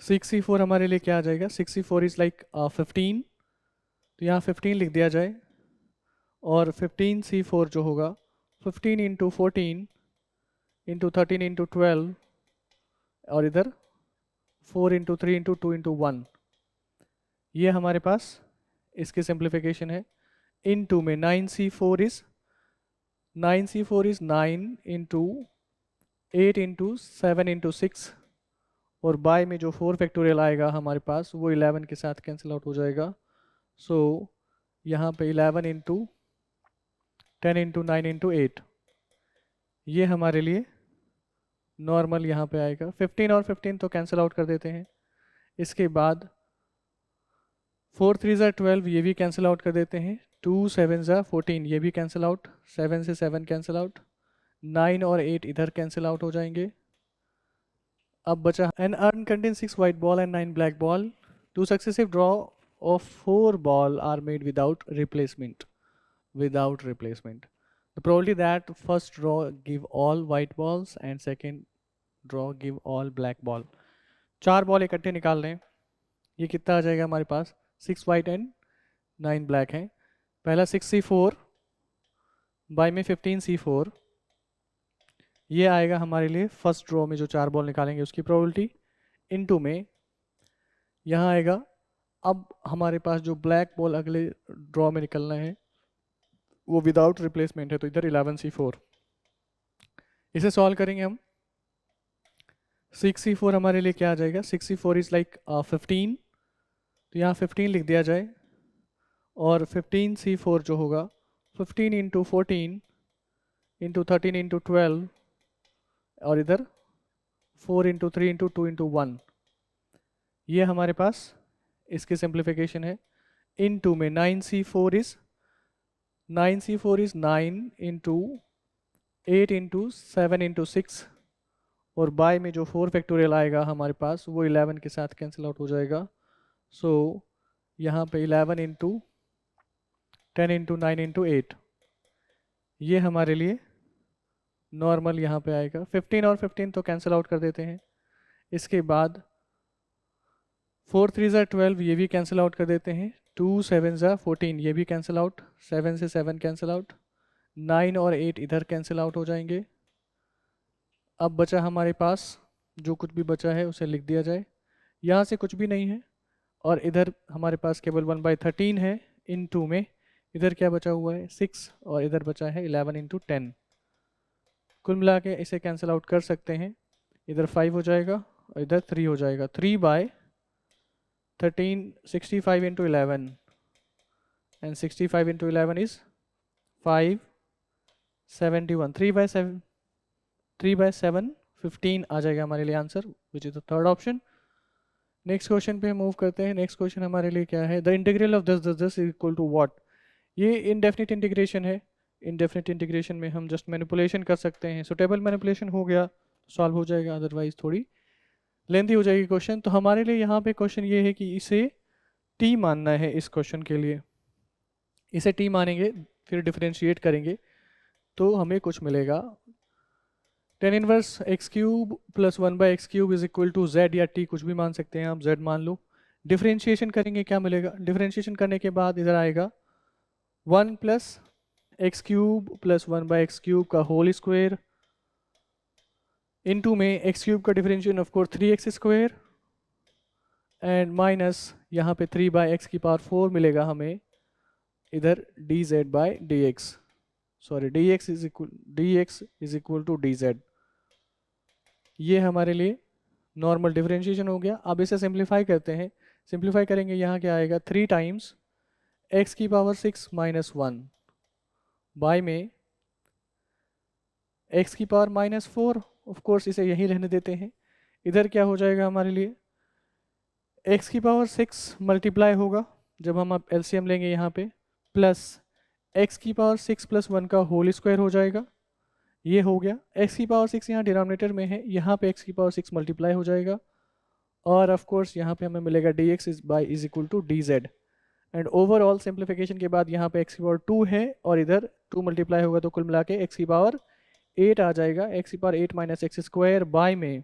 6c4 हमारे लिए क्या आ जाएगा, 6c4 इज लाइक 15, तो यहाँ 15 लिख दिया जाए। और 15c4 जो होगा 15 इंटू 14 इंटू 13 इंटू 12 और इधर 4 इंटू 3 इंटू 2 इंटू 1, ये हमारे पास इसकी सिंप्लीफिकेशन है। इनटू में 9c4 is 9 into 8 into 7 into 6 और बाय में जो 4 फैक्टोरियल आएगा हमारे पास वो 11 के साथ कैंसिल आउट हो जाएगा। सो यहाँ पे 11 इंटू 10 इंटू 9 इंटू 8, ये हमारे लिए नॉर्मल यहाँ पे आएगा। 15 और 15 तो कैंसिल आउट कर देते हैं। इसके बाद 4 3 ज़ा 12, ये भी कैंसिल आउट कर देते हैं। 2 7 ज़ा 14, ये भी कैंसिल आउट। 7 से 7 कैंसिल आउट। 9 और 8 इधर कैंसिल आउट हो जाएंगे। अब बचा an urn contain 6 white ball and 9 black ball. 2 successive draw of 4 ball are made without replacement. Without replacement. The probability that first draw give all white balls and second draw give all black ball. 4 ball इकट्ठे निकाल रहे हैं, ये कितना आ जाएगा हमारे पास 6 white and 9 black है। पहला 6c4 बाय में 15c4, ये आएगा हमारे लिए फर्स्ट ड्रॉ में जो 4 बॉल निकालेंगे उसकी प्रोबेबिलिटी, इनटू में यहाँ आएगा अब हमारे पास जो ब्लैक बॉल अगले ड्रॉ में निकलना है वो विदाउट रिप्लेसमेंट है, तो इधर 11C4। इसे सॉल्व करेंगे हम। 6C4 हमारे लिए क्या आ जाएगा, 6C4 इज़ लाइक 15, तो यहाँ 15 लिख दिया जाए, और 15C4 जो होगा 15 इंटू 14 इंटू 13 इंटू 12, और इधर 4 इंटू 3 इंटू 2 इंटू 1, ये हमारे पास इसकी सिंप्लीफिकेशन है। इनटू में 9C4 is 9 into 8 into 7 into 6, और बाय में जो 4 फैक्टोरियल आएगा हमारे पास वो 11 के साथ कैंसिल आउट हो जाएगा। सो यहाँ पे 11 इंटू 10 इंटू 9 इंटू 8, ये हमारे लिए नॉर्मल यहाँ पे आएगा। 15 और 15 तो कैंसिल आउट कर देते हैं। इसके बाद 4 3 ज़ा 12, ये भी कैंसिल आउट कर देते हैं। 2 7 ज़ा 14, ये भी कैंसिल आउट। 7 से 7 कैंसिल आउट। 9 और 8 इधर कैंसिल आउट हो जाएंगे। अब बचा हमारे पास, जो कुछ भी बचा है उसे लिख दिया जाए। यहाँ से कुछ भी नहीं है, और इधर हमारे पास केवल 1/13 है। इन टू में इधर क्या बचा हुआ है 6, और इधर बचा है 11 इंटू 10। कुल मिला के इसे कैंसिल आउट कर सकते हैं। इधर 5 हो जाएगा और इधर 3 हो जाएगा। 3/13 65 इंटू 11, एंड 65 इंटू 11 इज 571। 3/7 15 आ जाएगा हमारे लिए answer, which is the third option. Next question पे मूव करते हैं। नेक्स्ट क्वेश्चन हमारे लिए क्या है, the integral of this is equal to what. ये इनडेफिनिट इंटीग्रेशन है। इनडेफिनिट इंटीग्रेशन में हम जस्ट मैनिपुलेशन कर सकते हैं। सो टेबल मैनिपुलेशन हो गया, सॉल्व हो जाएगा, अदरवाइज थोड़ी लेंथी हो जाएगी क्वेश्चन। तो हमारे लिए यहाँ पे क्वेश्चन ये है कि इसे टी मानना है। इस क्वेश्चन के लिए इसे टी मानेंगे, फिर डिफरेंशिएट करेंगे तो हमें कुछ मिलेगा। tan inverse x cube plus 1/x cube is equal to z, या t कुछ भी मान सकते हैं आप, z मान लो। डिफरेंशिएशन करेंगे, क्या मिलेगा, डिफरेंशिएशन करने के बाद इधर आएगा 1 plus x cube plus 1/x cube का होल स्क्वायर, इनटू में एक्स क्यूब का differentiation of course 3x square, and minus यहाँ पे 3/x की पावर 4 मिलेगा हमें इधर dz/dx। Sorry, dx is equal to dz। ये हमारे लिए नॉर्मल डिफरेंशिएशन हो गया। अब इसे सिंप्लीफाई करते हैं। सिंप्लीफाई करेंगे, यहाँ क्या आएगा 3 टाइम्स x की पावर 6 माइनस 1 बाय में x की पावर माइनस 4। ऑफ कोर्स इसे यहीं रहने देते हैं। इधर क्या हो जाएगा हमारे लिए, x की पावर 6 मल्टीप्लाई होगा जब हम अब एलसीएम लेंगे यहाँ पे, प्लस x की पावर 6 प्लस 1 का होल स्क्वायर हो जाएगा। ये हो गया। x की पावर 6 यहाँ डिनोमिनेटर में है, यहाँ पे x की पावर 6 मल्टीप्लाई हो जाएगा, और ऑफ कोर्स यहाँ पे हमें मिलेगा dx is equal to dz। And overall simplification के बाद यहाँ पे x की पावर 2 है, और इधर 2 मल्टीप्लाई होगा तो कुल मिला के x की पावर 8 आ जाएगा। x की power 8 minus x square by में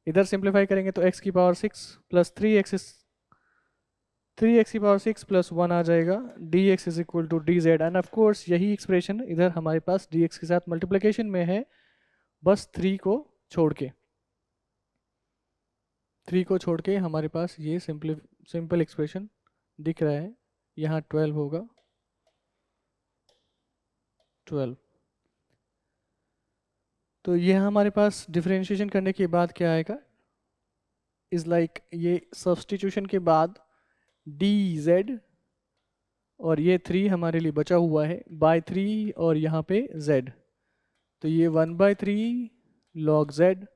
इधर सिंप्लीफाई करेंगे तो x की पावर 6 प्लस 3x की पावर 6 प्लस 1 आ जाएगा। dx is equal to dz, and of course यही एक्सप्रेशन इधर हमारे पास dx के साथ मल्टीप्लिकेशन में है, बस 3 को छोड़ के हमारे पास ये सिंपल एक्सप्रेशन दिख रहा है। यहाँ 12 होगा, 12। तो ये हमारे पास डिफरेंशिएशन करने के बाद क्या आएगा, इज लाइक ये सब्सटीट्यूशन के बाद dz, और ये 3 हमारे लिए बचा हुआ है बाय 3, और यहाँ पे z, तो ये 1/3 log z,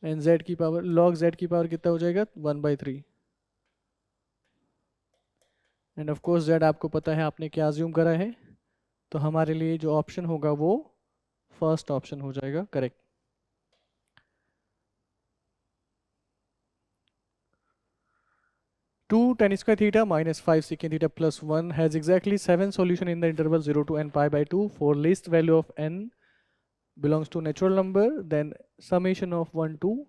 एंड z की पावर log z की पावर कितना हो जाएगा 1/3। एंड ऑफ कोर्स z आपको पता है आपने क्या अज्यूम करा है, तो हमारे लिए जो ऑप्शन होगा वो फर्स्ट ऑप्शन हो जाएगा correct. Two tan square theta minus 5 secant theta plus 1 has exactly 7 solution in the interval 0 to n pi by 2 for least value of n belongs to natural number, then summation of 1 to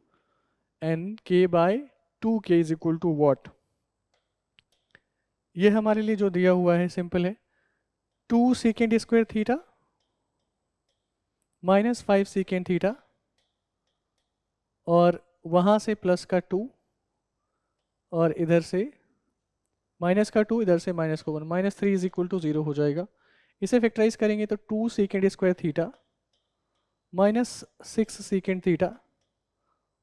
n k by 2k is equal to what। ये हमारे लिए जो दिया हुआ है simple है, 2 secant square theta -5 second theta और वहाँ से प्लस का 2 और इधर से माइनस का 2, इधर से माइनस का 1, -3 इज इक्वल टू 0 हो जाएगा। इसे फैक्टराइज करेंगे तो 2 second square theta -6 second theta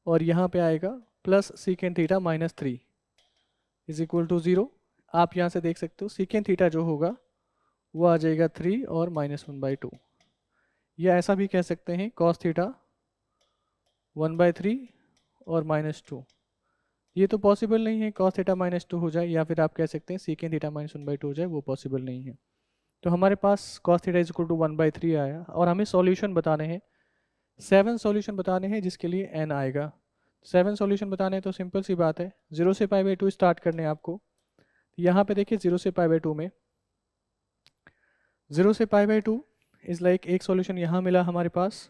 और यहाँ पे आएगा plus second theta -3 is equal to 0। आप यहाँ से देख सकते हो सेकेंड थीटा जो होगा वो आ जाएगा 3 और -1/2, या ऐसा भी कह सकते हैं कॉस थीटा 1/3 और -2। ये तो पॉसिबल नहीं है कॉस थीटा -2 हो जाए, या फिर आप कह सकते हैं सेकेंड थीटा -1/2 हो जाए, वो पॉसिबल नहीं है। तो हमारे पास cos theta is equal to 1/3 आया और हमें सॉल्यूशन बताने हैं, 7 सॉल्यूशन बताने हैं जिसके लिए n आएगा। 7 सॉल्यूशन बताने हैं तो सिंपल सी बात है, 0 से π/2 स्टार्ट करने हैं आपको। यहाँ पे देखिए 0 से π/2 में 0 से π/2 इज़ लाइक एक सॉल्यूशन यहाँ मिला हमारे पास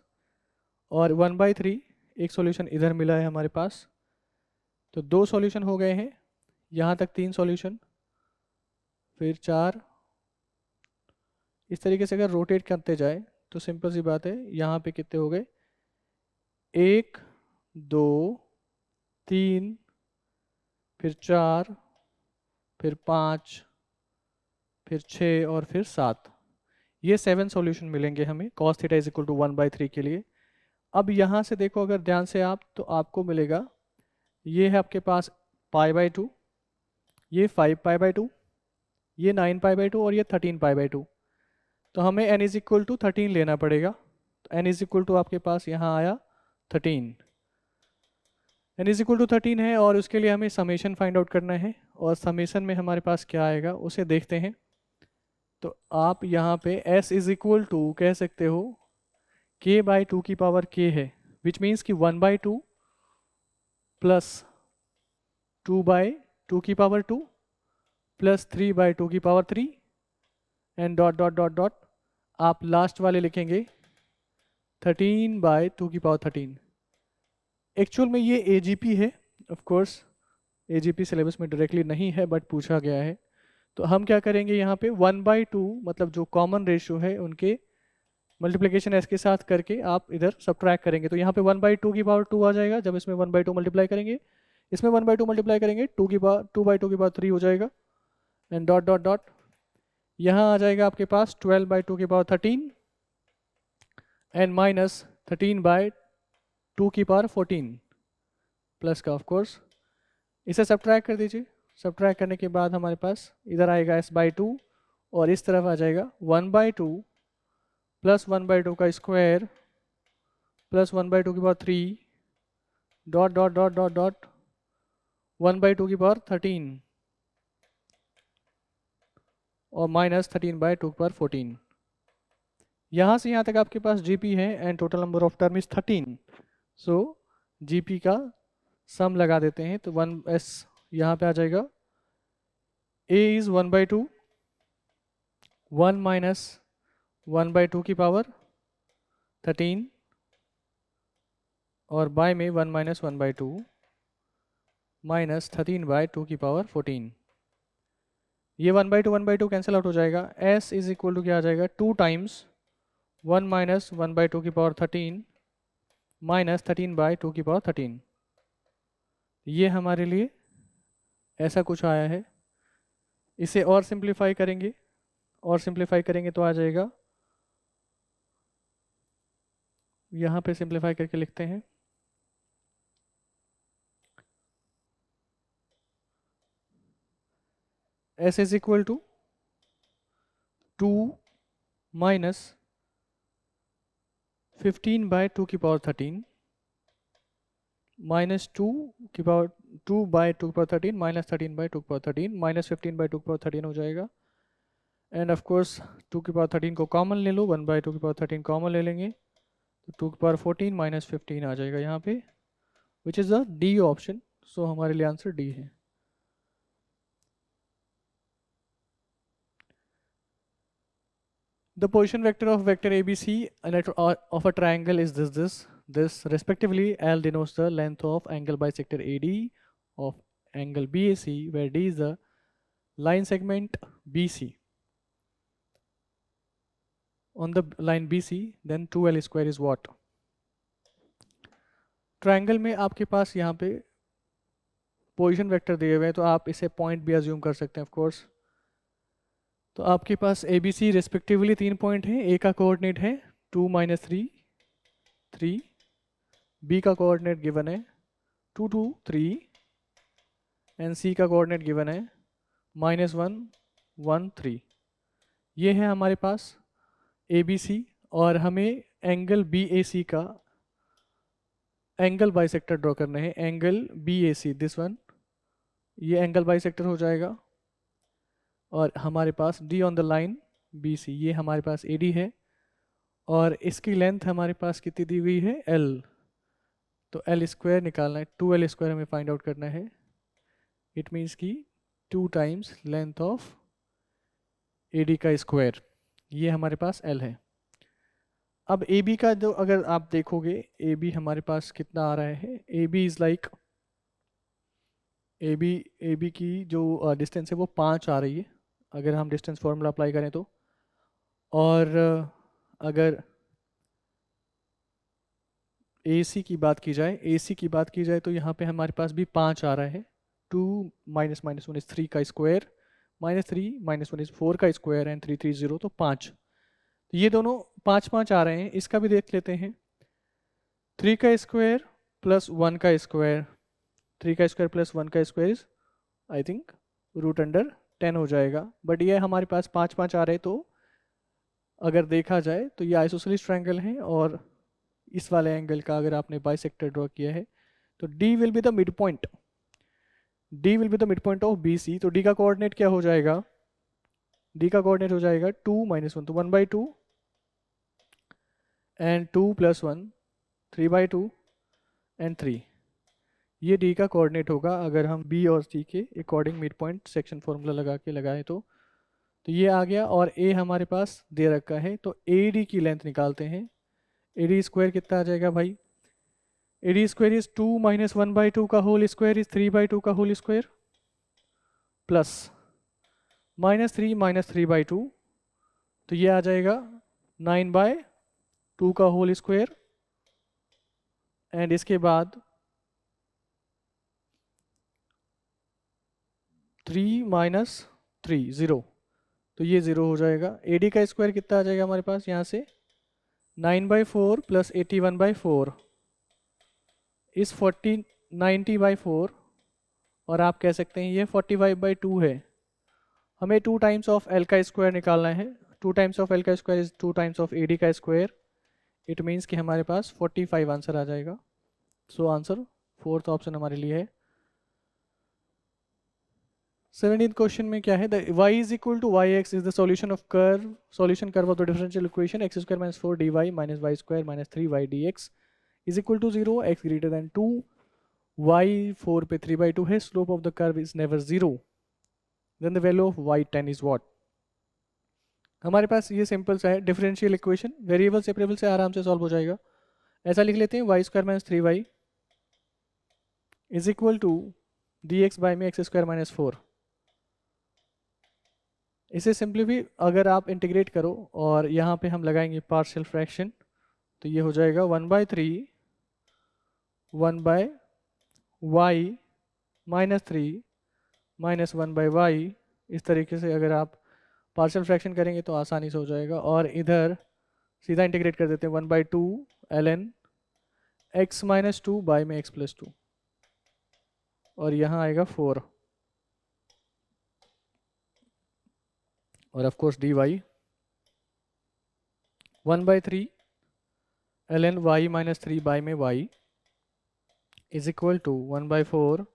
और 1/3 एक सॉल्यूशन इधर मिला है हमारे पास, तो 2 सॉल्यूशन हो गए हैं। यहाँ तक 3 सॉल्यूशन, फिर 4, इस तरीके से अगर रोटेट करते जाए तो सिंपल सी बात है यहाँ पे कितने हो गए, 1 2 3 फिर 4 फिर 5 फिर 6 और फिर 7, ये 7 सॉल्यूशन मिलेंगे हमें cos theta is equal to 1/3 के लिए। अब यहाँ से देखो अगर ध्यान से आप, तो आपको मिलेगा ये है आपके पास π/2, ये 5π/2, ये 9π/2 और ये 13π/2। तो हमें n इज इक्वल टू 13 लेना पड़ेगा। तो n इज इक्वल टू आपके पास यहाँ आया 13, n इज इक्वल टू 13 है और उसके लिए हमें समेशन फाइंड आउट करना है और समेशन में हमारे पास क्या आएगा उसे देखते हैं। तो आप यहाँ पे s इज इक्वल टू कह सकते हो k/2 की पावर k है, विच मीन्स कि 1/2 प्लस 2/2 की पावर 2 प्लस 3/2 की power 3 and dot dot dot dot आप लास्ट वाले लिखेंगे 13/2 की पावर 13। एक्चुअल में ये AGP है, ऑफ कोर्स AGP सिलेबस में डायरेक्टली नहीं है बट पूछा गया है। तो हम क्या करेंगे यहाँ पे 1/2 मतलब जो कॉमन रेशियो है उनके मल्टीप्लिकेशन s के साथ करके आप इधर सब्ट्रैक्ट करेंगे। तो यहाँ पे 1/2 की पावर 2 आ जाएगा, जब इसमें 1/2 मल्टीप्लाई करेंगे, इसमें 1/2 मल्टीप्लाई करेंगे 2/2 की पावर 3 हो जाएगा एंड डॉट डॉट डॉट यहाँ आ जाएगा आपके पास 12/2 की पावर 13 एंड माइनस 13/2 की पावर 14 प्लस का ऑफ कोर्स, इसे सब्ट्रैक्ट कर दीजिए। सब्ट्रैक्ट करने के बाद हमारे पास इधर आएगा s/2 और इस तरफ आ जाएगा 1/2 प्लस 1/2 का स्क्वायर प्लस 1/2 की power 3 dot dot dot dot dot 1/2 की पावर 13 और माइनस 13/2 की पावर 14। यहाँ से यहाँ तक आपके पास GP है and total number of term is 13। So GP का सम लगा देते हैं तो 1s यहाँ पे आ जाएगा, A इज 1/2 1 माइनस 1/2 की पावर 13 और बाय में 1 माइनस 1/2 माइनस 13/2 की पावर 14। ये 1/2 कैंसिल आउट हो जाएगा। s इज इक्वल टू क्या आ जाएगा 2 टाइम्स 1 माइनस 1/2 की पावर 13 माइनस 13/2 की पावर 13। ये हमारे लिए ऐसा कुछ आया है। इसे और सिंप्लीफाई करेंगे, और सिंप्लीफाई करेंगे तो आ जाएगा, यहाँ पे सिंप्लीफाई करके लिखते हैं s is equal to 2 minus 15/2 की पावर 13 माइनस 2 की पावर 2/2 की पावर 13 माइनस 13/2 की पावर 13 माइनस 15/2 की पावर 13 हो जाएगा एंड ऑफ कोर्स 2 की पावर 13 को कॉमन ले लो, 1/2 की पावर 13 कॉमन ले लेंगे तो 2 की पावर 14 माइनस 15 आ जाएगा यहाँ पे, which is the D option. So हमारे लिए आंसर D है। The position vector of vector ABC of a triangle is this respectively. L denotes the length of angle bisector AD of angle BAC, where D is the line segment BC on the line BC, then 2L square is what? Triangle में आपके पास यहाँ पे position vector दिए हुए हैं, तो आप इसे पॉइंट भी अज्यूम कर सकते हैं ऑफ कोर्स। तो आपके पास ABC रेस्पेक्टिवली 3 पॉइंट हैं। A का कोऑर्डिनेट है 2 - 3 3, B का कोऑर्डिनेट गिवन है 2 2 3, एंड C का कोऑर्डिनेट गिवन है -1 1 3। ये है हमारे पास ABC, और हमें एंगल BAC का एंगल बाइसेक्टर ड्रॉ करना है। एंगल BAC, दिस वन, ये एंगल बाइसेक्टर हो जाएगा। और हमारे पास D on the line BC, ये हमारे पास AD है, और इसकी लेंथ हमारे पास कितनी दी हुई है L। तो L स्क्वायर निकालना है, 2L स्क्वायर हमें फाइंड आउट करना है। इट मीन्स कि 2 टाइम्स लेंथ ऑफ AD का स्क्वायर, ये हमारे पास L है। अब AB का जो अगर आप देखोगे, AB हमारे पास कितना आ रहा है, AB इज़ लाइक AB की जो डिस्टेंस है वो 5 आ रही है अगर हम डिस्टेंस फॉर्मूला अप्लाई करें तो। और अगर AC की बात की जाए तो यहाँ पे हमारे पास भी 5 आ रहा है। 2 - -1 इज 3 का स्क्वायर, -3 - 1 इज 4 का स्क्वायर, एंड 3 3 0, तो 5। ये दोनों 5 5 आ रहे हैं। इसका भी देख लेते हैं। 3 का स्क्वायर प्लस 1 का स्क्वायर, 3 का स्क्वायर प्लस 1 का स्क्वायर इज आई थिंक √10 हो जाएगा। बट ये हमारे पास 5 5 आ रहे, तो अगर देखा जाए तो ये आइसोसेलेस ट्रायंगल है, और इस वाले एंगल का अगर आपने बाइसेक्टर ड्रॉ किया है तो D will be the mid point, D will be the mid point of BC। तो D का कोऑर्डिनेट क्या हो जाएगा, D का कोऑर्डिनेट हो जाएगा 2 - 1, तो 1/2, एंड 2 + 1 3/2, एंड 3। ये D का कोऑर्डिनेट होगा अगर हम B और C के according mid point section formula लगा के लगाएं तो ये आ गया। और A हमारे पास दे रखा है, तो AD की लेंथ निकालते हैं। AD स्क्वायर कितना आ जाएगा भाई, AD स्क्वायर इज 2 - 1/2 का होल स्क्वायर इज 3/2 का होल स्क्वायर, प्लस -3 - 3/2, तो ये आ जाएगा 9/2 का होल स्क्वायर, एंड इसके बाद 3 - 3 0, तो ये 0 हो जाएगा। AD का स्क्वायर कितना आ जाएगा हमारे पास यहाँ से, 9/4 प्लस 81/4 इस 90/4, और आप कह सकते हैं ये 45/2 है। हमें 2 टाइम्स ऑफ L का स्क्वायर निकालना है। 2 टाइम्स ऑफ L का square is 2 times of AD का स्क्वायर। इट मीन्स कि हमारे पास 45 आंसर आ जाएगा। सो आंसर 4th ऑप्शन हमारे लिए है। 17th क्वेश्चन में क्या है, the y is equal to yx is the solution of curve of the differential equation x² - 4 dy - y² - 3y dx is equal to 0, x greater than 2, y 4 पे 3/2 है, slope of the curve is never 0, then the value of y10 is what. हमारे पास ये simple सा है differential equation, variable separable से आराम से सॉल्व हो जाएगा। ऐसा लिख लेते हैं, y² - 3y is equal to dx by में x² - 4। इसे सिंपली अगर आप इंटीग्रेट करो और यहाँ पे हम लगाएंगे पार्शियल फ्रैक्शन, तो ये हो जाएगा 1/3 1/y -3 -1/y। इस तरीके से अगर आप पार्शियल फ्रैक्शन करेंगे तो आसानी से हो जाएगा। और इधर सीधा इंटीग्रेट कर देते हैं, 1/2 ln x - 2 बाय में x + 2, और यहाँ आएगा 4, और of course dy 1/3 ln y - 3 by में y is equal to 1/4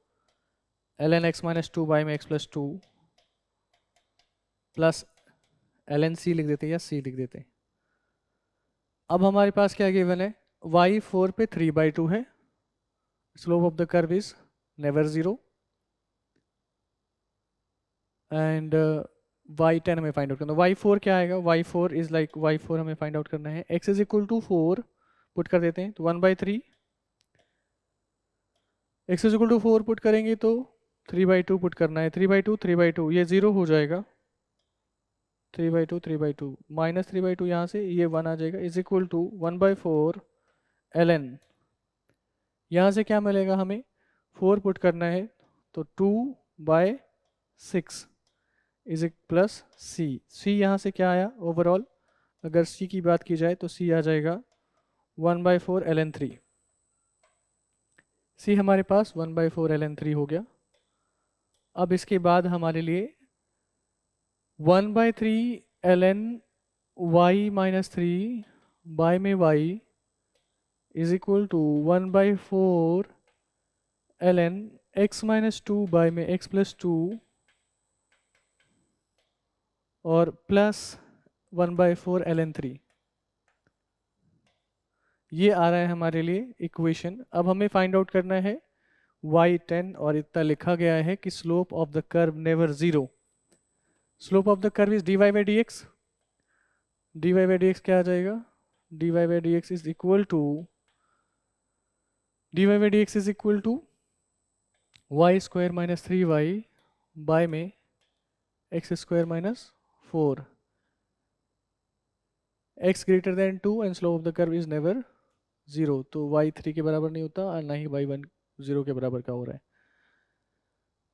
ln x - 2 by में x + 2 प्लस ln c लिख देते हैं या c लिख देते हैं। अब हमारे पास क्या गिवन है, y 4 पे 3/2 है, slope of the curve is never 0, and y10 हमें फाइंड आउट करना है। y4 क्या आएगा, y4 इज लाइक y4 हमें फाइंड आउट करना है। x is equal to 4 put कर देते हैं, तो 1/3 x is equal to 4 put करेंगे तो 3/2 पुट करना है, 3/2 3/2 ये 0 हो जाएगा, 3/2 माइनस 3/2 यहाँ से ये 1 आ जाएगा इज इक्वल टू 1/4 ln। यहाँ से क्या मिलेगा हमें, 4 पुट करना है तो 2/6 इज इक प्लस सी यहाँ से क्या आया ओवरऑल, अगर सी की बात की जाए तो सी आ जाएगा 1/4 ln 3। सी हमारे पास 1/4 ln 3 हो गया। अब इसके बाद हमारे लिए 1/3 ln y माइनस 3 बाय में y is equal to 1/4 ln x minus 2 by में x प्लस 2 और प्लस 1/4 ln 3। ये आ रहा है हमारे लिए इक्वेशन। अब हमें फाइंड आउट करना है y10 और इतना लिखा गया है कि slope of the curve never zero. Slope of the curve is dy by dx। dy by dx क्या आ जाएगा, dy by dx is equal to y square minus 3y by में x square minus 4। x greater than 2 and slope of the curve is never zero, तो y 3 के बराबर नहीं होता और ना ही y 1 0 के बराबर का हो रहा है।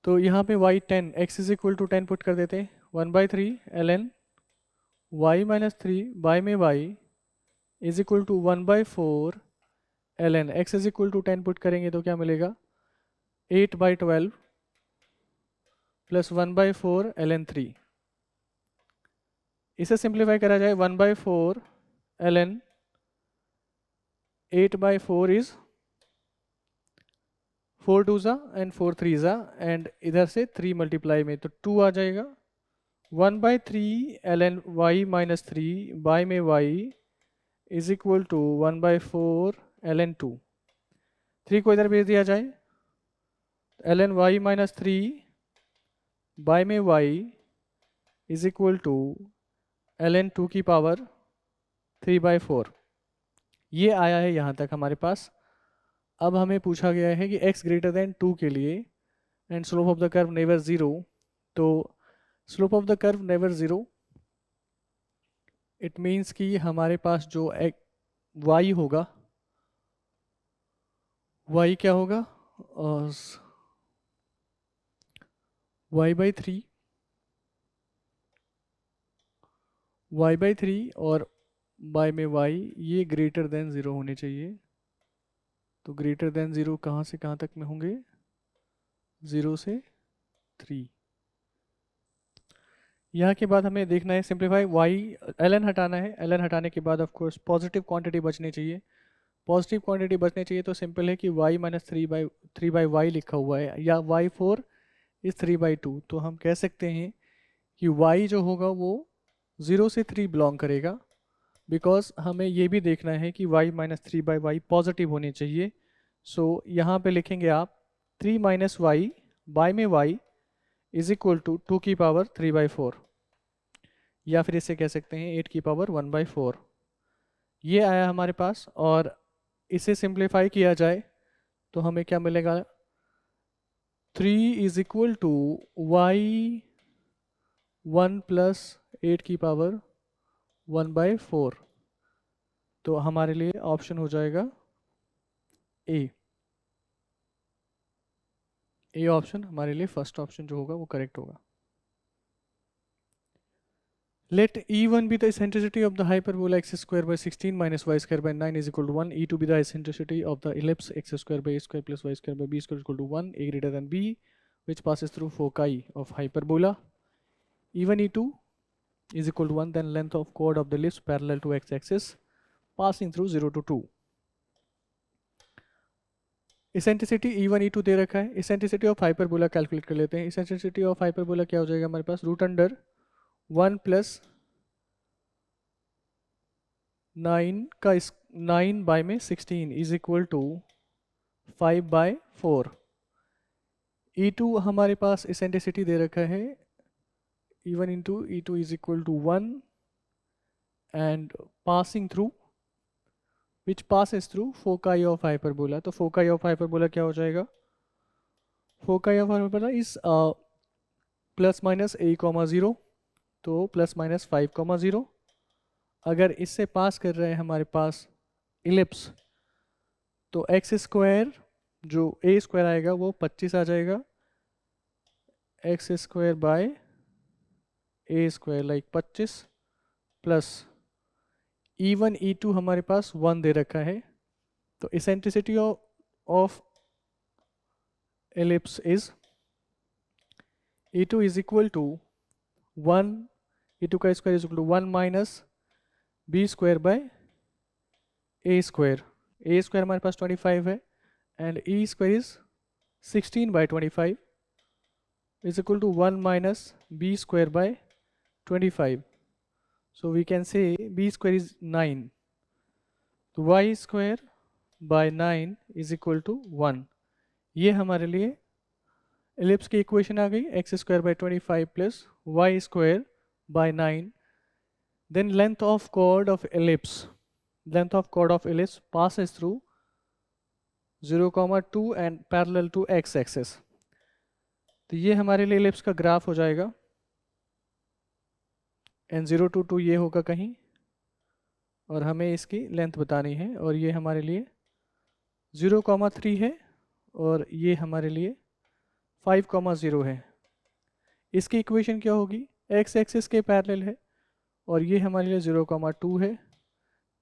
तो यहाँ पे y10 x is equal to 10 put कर देते हैं 1/3 ln y माइनस 3 बाय में y is equal to 1/4 ln x is equal to 10 put करेंगे तो क्या मिलेगा 8/12 प्लस 1/4 ln 3। इसे सिंप्लीफाई करा जाए 1/4 ln 8/4 इज 4 2 ज़ा एंड 4 3 ज़ा एंड इधर से 3 मल्टीप्लाई में तो 2 आ जाएगा 1/3 ln y माइनस 3 बाय में y is equal to 1/4 ln 2। 3 को इधर भेज दिया जाए ln y माइनस 3 बाय में y is equal to ln 2 की पावर 3/4। ये आया है यहाँ तक हमारे पास। अब हमें पूछा गया है कि x ग्रेटर देन 2 के लिए and slope of the curve never zero, तो slope of the curve never zero it means कि हमारे पास जो y होगा y क्या होगा y/3 और बाय में y ये ग्रेटर देन 0 होने चाहिए। तो ग्रेटर देन 0 कहाँ से कहाँ तक में होंगे, 0 से 3। यहाँ के बाद हमें देखना है सिंप्लीफाई y ln हटाना है। ln हटाने के बाद ऑफ कोर्स पॉजिटिव क्वांटिटी बचनी चाहिए। पॉजिटिव क्वांटिटी बचनी चाहिए तो सिंपल है कि y माइनस 3/y लिखा हुआ है या y4 इज 3/2। तो हम कह सकते हैं कि y जो होगा वो 0 से 3 बिलोंग करेगा, बिकॉज हमें ये भी देखना है कि y माइनस 3/y पॉजिटिव होने चाहिए। सो यहाँ पे लिखेंगे आप 3 माइनस y बाय में y इज इक्वल टू 2 की पावर 3/4 या फिर इसे कह सकते हैं 8 की पावर 1/4। ये आया हमारे पास और इसे सिंप्लीफाई किया जाए तो हमें क्या मिलेगा 3 is equal to y1 plus 8 की पावर 1/4। तो हमारे लिए ऑप्शन हो जाएगा ए ऑप्शन हमारे लिए फर्स्ट ऑप्शन जो होगा वो करेक्ट होगा। Let E1 be the eccentricity of the hyperbola x square by 16 minus y square by 9 is equal to 1. E2 be the eccentricity of the ellipse x square by a square plus y square by b square is equal to 1. A greater than b, which passes through foci of hyperbola. E1 E2 is equal to 1. Then length of chord of the ellipse parallel to x-axis passing through 0 to 2. Eccentricity E1 E2 दे रखा है। Eccentricity of hyperbola calculate कर लेते हैं। Eccentricity of hyperbola क्या हो जाएगा हमारे पास, root under 1 plus 9 का 9 बाय में 16 इज इक्वल टू 5/4। E2 हमारे पास इसेंट्रिसिटी दे रखा है E1 into E2 is equal to 1 and passing through which passes through foci of hyperbola। तो foci of hyperbola क्या हो जाएगा, foci of hyperbola is plus minus a, 0 तो plus minus 5,0। अगर इससे पास कर रहे हैं हमारे पास इलिप्स, तो एक्स स्क्वायर जो ए स्क्वायर आएगा वो 25 आ जाएगा, x square by a square like 25 plus E1 E2 हमारे पास 1 दे रखा है, तो eccentricity of ellipse is E2 is equal to 1, E2 का square is equal to 1 minus b square by a square. A square हमारे पास 25 है and e square is 16 by 25 is equal to 1 minus b square by 25. So we can say b square is 9. तो y square by 9 is equal to 1. ये हमारे लिए ellipse की equation आ गई, x square by 25 plus y square by 9. Then length of chord of ellipse, length of chord of ellipse passes through 0,2 and parallel to x axis. तो ये हमारे लिए एलिप्स का ग्राफ हो जाएगा, n0 to 2 ये होगा कहीं, और हमें इसकी लेंथ बतानी है, और ये हमारे लिए 0,3 है और ये हमारे लिए 5,0 है. इसकी इक्वेशन क्या होगी, x एक्सिस के पैरेलल है और ये हमारे लिए 0,2 है,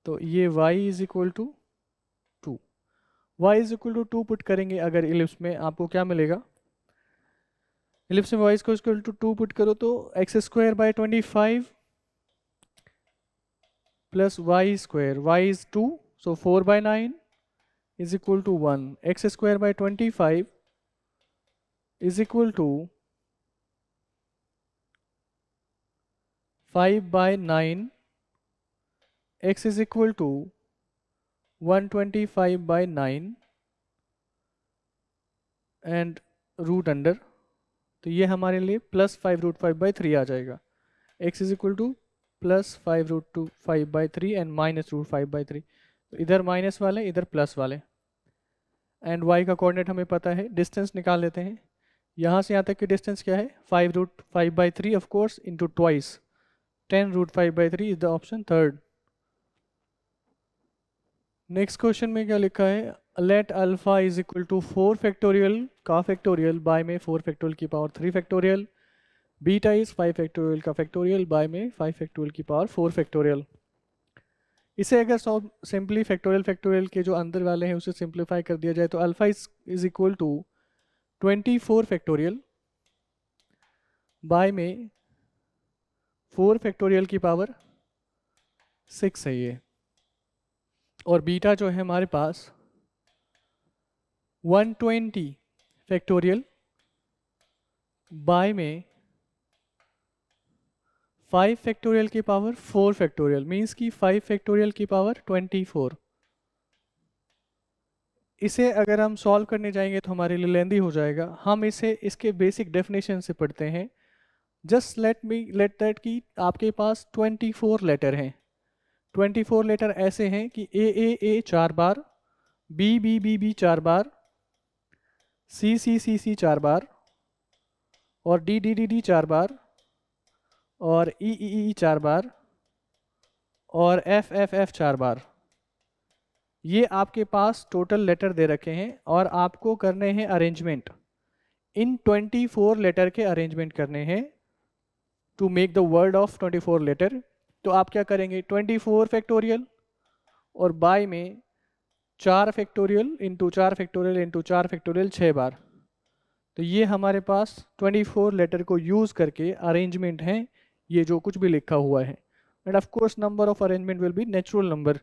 तो ये y is equal to 2. y is equal to 2 put करेंगे अगर इलिप्स में, आपको क्या मिलेगा, इलिप्स में y को इक्वल टू 2 पुट करो तो x square by 25 plus y square, y is 2 so 4 by 9 is equal to 1. X square by 25 is equal to 5 by 9, x is equal to 125 by 9 and root under, तो ये हमारे लिए plus 5 root 5 by 3 आ जाएगा. x is equal to plus 5 root 5 by 3 and minus root 5 by 3. तो इधर minus वाले इधर प्लस वाले, एंड y का कोऑर्डिनेट हमें पता है, डिस्टेंस निकाल लेते हैं. यहाँ से यहाँ तक की डिस्टेंस क्या है, 5 root 5 by 3 of course into twice 10 root 5 by 3 is the option third. Next question में क्या लिखा है, let alpha is equal to 4 factorial का फैक्टोरियल बाय में 4 फैक्टोरियल की power 3 factorial, beta is 5 factorial का फैक्टोरियल बाय में 5 फैक्टोरियल की पावर 4 फैक्टोरियल. इसे अगर सिंपली फैक्टोरियल फैक्टोरियल के जो अंदर वाले हैं उसे सिंप्लीफाई कर दिया जाए तो alpha is equal to 24 factorial by में 4 फैक्टोरियल की पावर 6 है ये, और बीटा जो है हमारे पास 120 फैक्टोरियल बाय में 5 फैक्टोरियल की पावर 4 फैक्टोरियल, मीन्स की 5 फैक्टोरियल की पावर 24. इसे अगर हम सॉल्व करने जाएंगे तो हमारे लिए लेंदी हो जाएगा. हम इसे इसके बेसिक डेफिनेशन से पढ़ते हैं. जस्ट लेट दैट कि आपके पास 24 लेटर हैं. 24 लेटर ऐसे हैं कि ए 4 बार, बी 4 बार, सी 4 बार, और डी 4 बार, और ई 4 बार, और एफ 4 बार. ये आपके पास टोटल लेटर दे रखे हैं और आपको करने हैं अरेंजमेंट. इन 24 लेटर के अरेंजमेंट करने हैं to make the word of 24 letter. तो आप क्या करेंगे, 24 फैक्टोरियल और बाय में 4 factorial into 4 factorial into 4 factorial 6 बार. तो ये हमारे पास 24 लेटर को यूज़ करके अरेंजमेंट हैं, ये जो कुछ भी लिखा हुआ है. And of course number of arrangement will be natural number.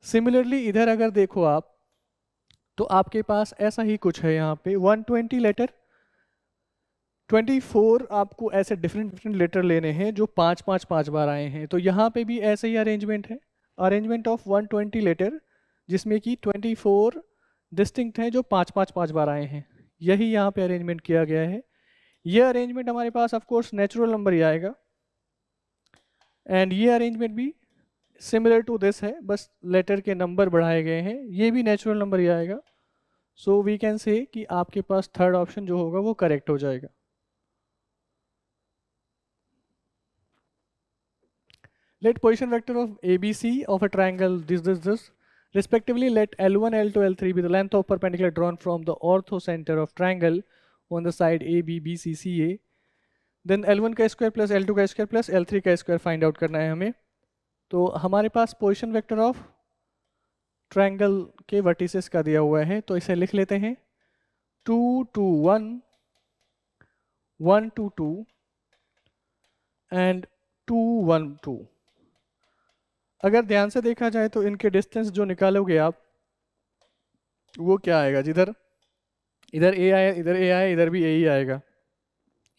Similarly इधर अगर देखो आप तो आपके पास ऐसा ही कुछ है. यहाँ पे 120 लेटर, 24 आपको ऐसे डिफरेंट लेटर लेने हैं जो 5 बार आए हैं. तो यहाँ पे भी ऐसे ही अरेंजमेंट है, अरेंजमेंट ऑफ 120 लेटर जिसमें कि 24 डिस्टिंक्ट हैं जो 5 बार आए हैं. यही यहाँ पे अरेंजमेंट किया गया है. ये अरेंजमेंट हमारे पास ऑफ कोर्स नेचुरल नंबर ही आएगा, एंड ये अरेंजमेंट भी सिमिलर टू दिस है, बस लेटर के नंबर बढ़ाए गए हैं. ये भी नेचुरल नंबर ही आएगा. सो वी कैन से कि आपके पास थर्ड ऑप्शन जो होगा वो करेक्ट हो जाएगा. Let position vector of ABC of a triangle this respectively let L1, L2, L3 be the length of perpendicular drawn from the orthocenter of triangle on the side AB, BC, CA. Then L1 का square plus L2 का square plus L3 का square find out करना है हमें। तो हमारे पास position vector of triangle के vertices का दिया हुआ है, तो इसे लिख लेते हैं 2 2 1 1 2 2 एंड 2 1 2। अगर ध्यान से देखा जाए तो इनके डिस्टेंस जो निकालोगे आप वो क्या आएगा, जिधर इधर ए आया इधर ए आया इधर भी ए ही आएगा।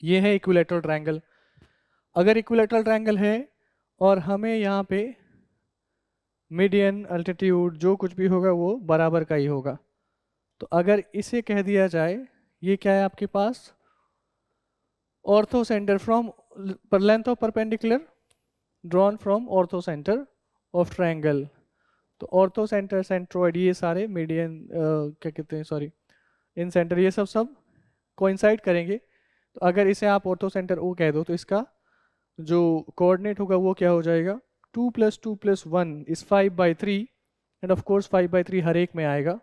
ये है इक्विलैटरल ट्रायंगल। अगर इक्विलैटरल ट्रायंगल है और हमें यहाँ पे मीडियन अल्टीट्यूड जो कुछ भी होगा वो बराबर का ही होगा, तो अगर इसे कह दिया जाए ये क्या है आपके पास orthocentre from length of perpendicular drawn from orthocentre of triangle. तो ऑर्थो सेंटर, सेंट्रोइड, ये सारे मीडियन क्या कहते हैं, सॉरी, इन सेंटर, ये सब कोइंसाइड करेंगे। तो अगर इसे आप ऑर्थो सेंटर ओ कह दो तो इसका जो कोऑर्डिनेट होगा वो क्या हो जाएगा 2 + 2 + 1 इज 5/3 एंड ऑफ कोर्स 5/3 हर एक में आएगा,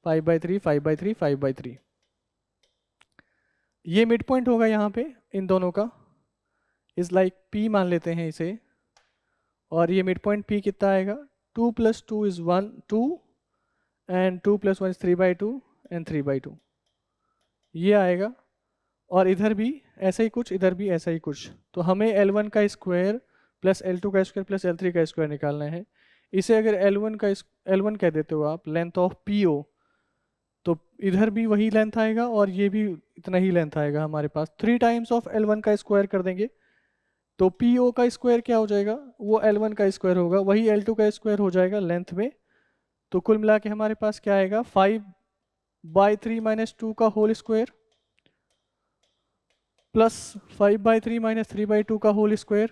5/3 5/3 5/3। ये मिड पॉइंट होगा यहाँ पे इन दोनों का, इज लाइक P मान लेते हैं इसे, और ये मिड पॉइंट P कितना आएगा 2 + 2 = 1 2 एंड 2 + 1 = 3/2 एंड 3/2 ये आएगा। और इधर भी ऐसा ही कुछ, इधर भी ऐसा ही कुछ। तो हमें L1 का स्क्वायर प्लस L2 का स्क्वायर प्लस L3 का स्क्वायर निकालना है। इसे अगर L1 कह देते हो आप लेंथ ऑफ PO, तो इधर भी वही लेंथ आएगा और ये भी इतना ही लेंथ आएगा हमारे पास। 3 टाइम्स ऑफ L1 का स्क्वायर कर देंगे तो PO का स्क्वायर क्या हो जाएगा, वो L1 का स्क्वायर होगा, वही L2 का स्क्वायर हो जाएगा लेंथ में। तो कुल मिला के हमारे पास क्या आएगा 5/3 - 2 का होल स्क्वायर प्लस 5/3 - 3/2 का होल स्क्वायर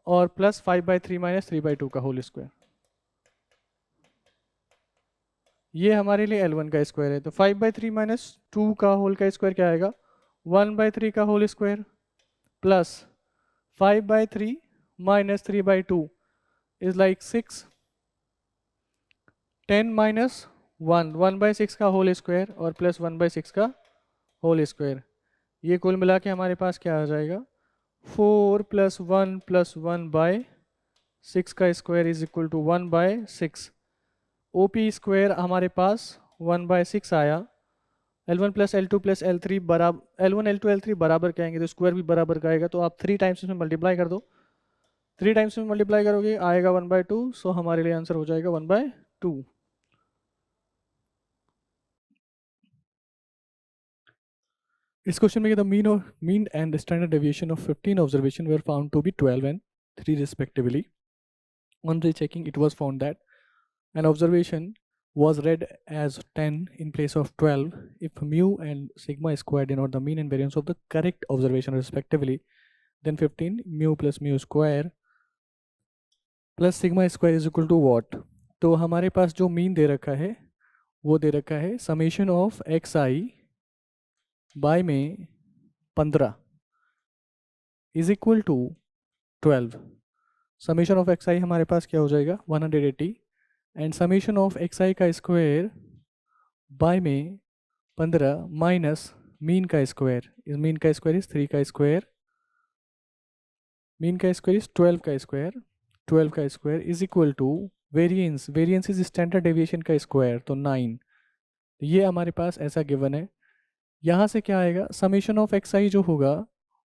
और प्लस 5/3 - 3/2 का होल स्क्वायर। ये हमारे लिए L1 का स्क्वायर है। तो 5/3 - 2 का होल का स्क्वायर क्या आएगा 1/3 का whole square plus 5/3 - 3/2 is like 6 10 - 1 1/6 का होल स्क्वायर और प्लस 1/6 का होल स्क्वायर। ये कुल मिला के हमारे पास क्या आ जाएगा 4 + 1 + 1/6 का square is equal to 1/6। OP square हमारे पास 1/6 आया। L1 + L2 + L3 बराबर L1 L2 L3 बराबर कहेंगे तो स्क्वायर भी बराबर का आएगा। तो आप 3 टाइम्स इसमें मल्टीप्लाई कर दो, 3 टाइम्स में मल्टीप्लाई करोगे आएगा 1/2। सो हमारे लिए आंसर हो जाएगा 1/2। इस क्वेश्चन में the mean and standard deviation of 15 observation were found to be 12 and 3 respectively. On rechecking, it was found that an observation was read as 10 in place of 12 if mu and sigma square denote the mean and variance of the correct observation respectively. Then 15 mu plus mu square plus sigma square is equal to what? तो हमारे पास जो mean they रखा है वो दे रखा है summation of xi by में 15 is equal to 12। Summation of xi हमारे पास क्या हो जाएगा 180 एंड समेशन ऑफ xi का स्क्वायर बाय में 15 माइनस मीन का स्क्वायर, इस मीन का स्क्वायर इज 3 का स्क्वायर, मीन का स्क्वायर इज 12 का स्क्वायर, 12 का square is equal to variance, variance is standard deviation का स्क्वायर तो 9। ये हमारे पास ऐसा गिवन है। यहाँ से क्या आएगा समेशन ऑफ xi जो होगा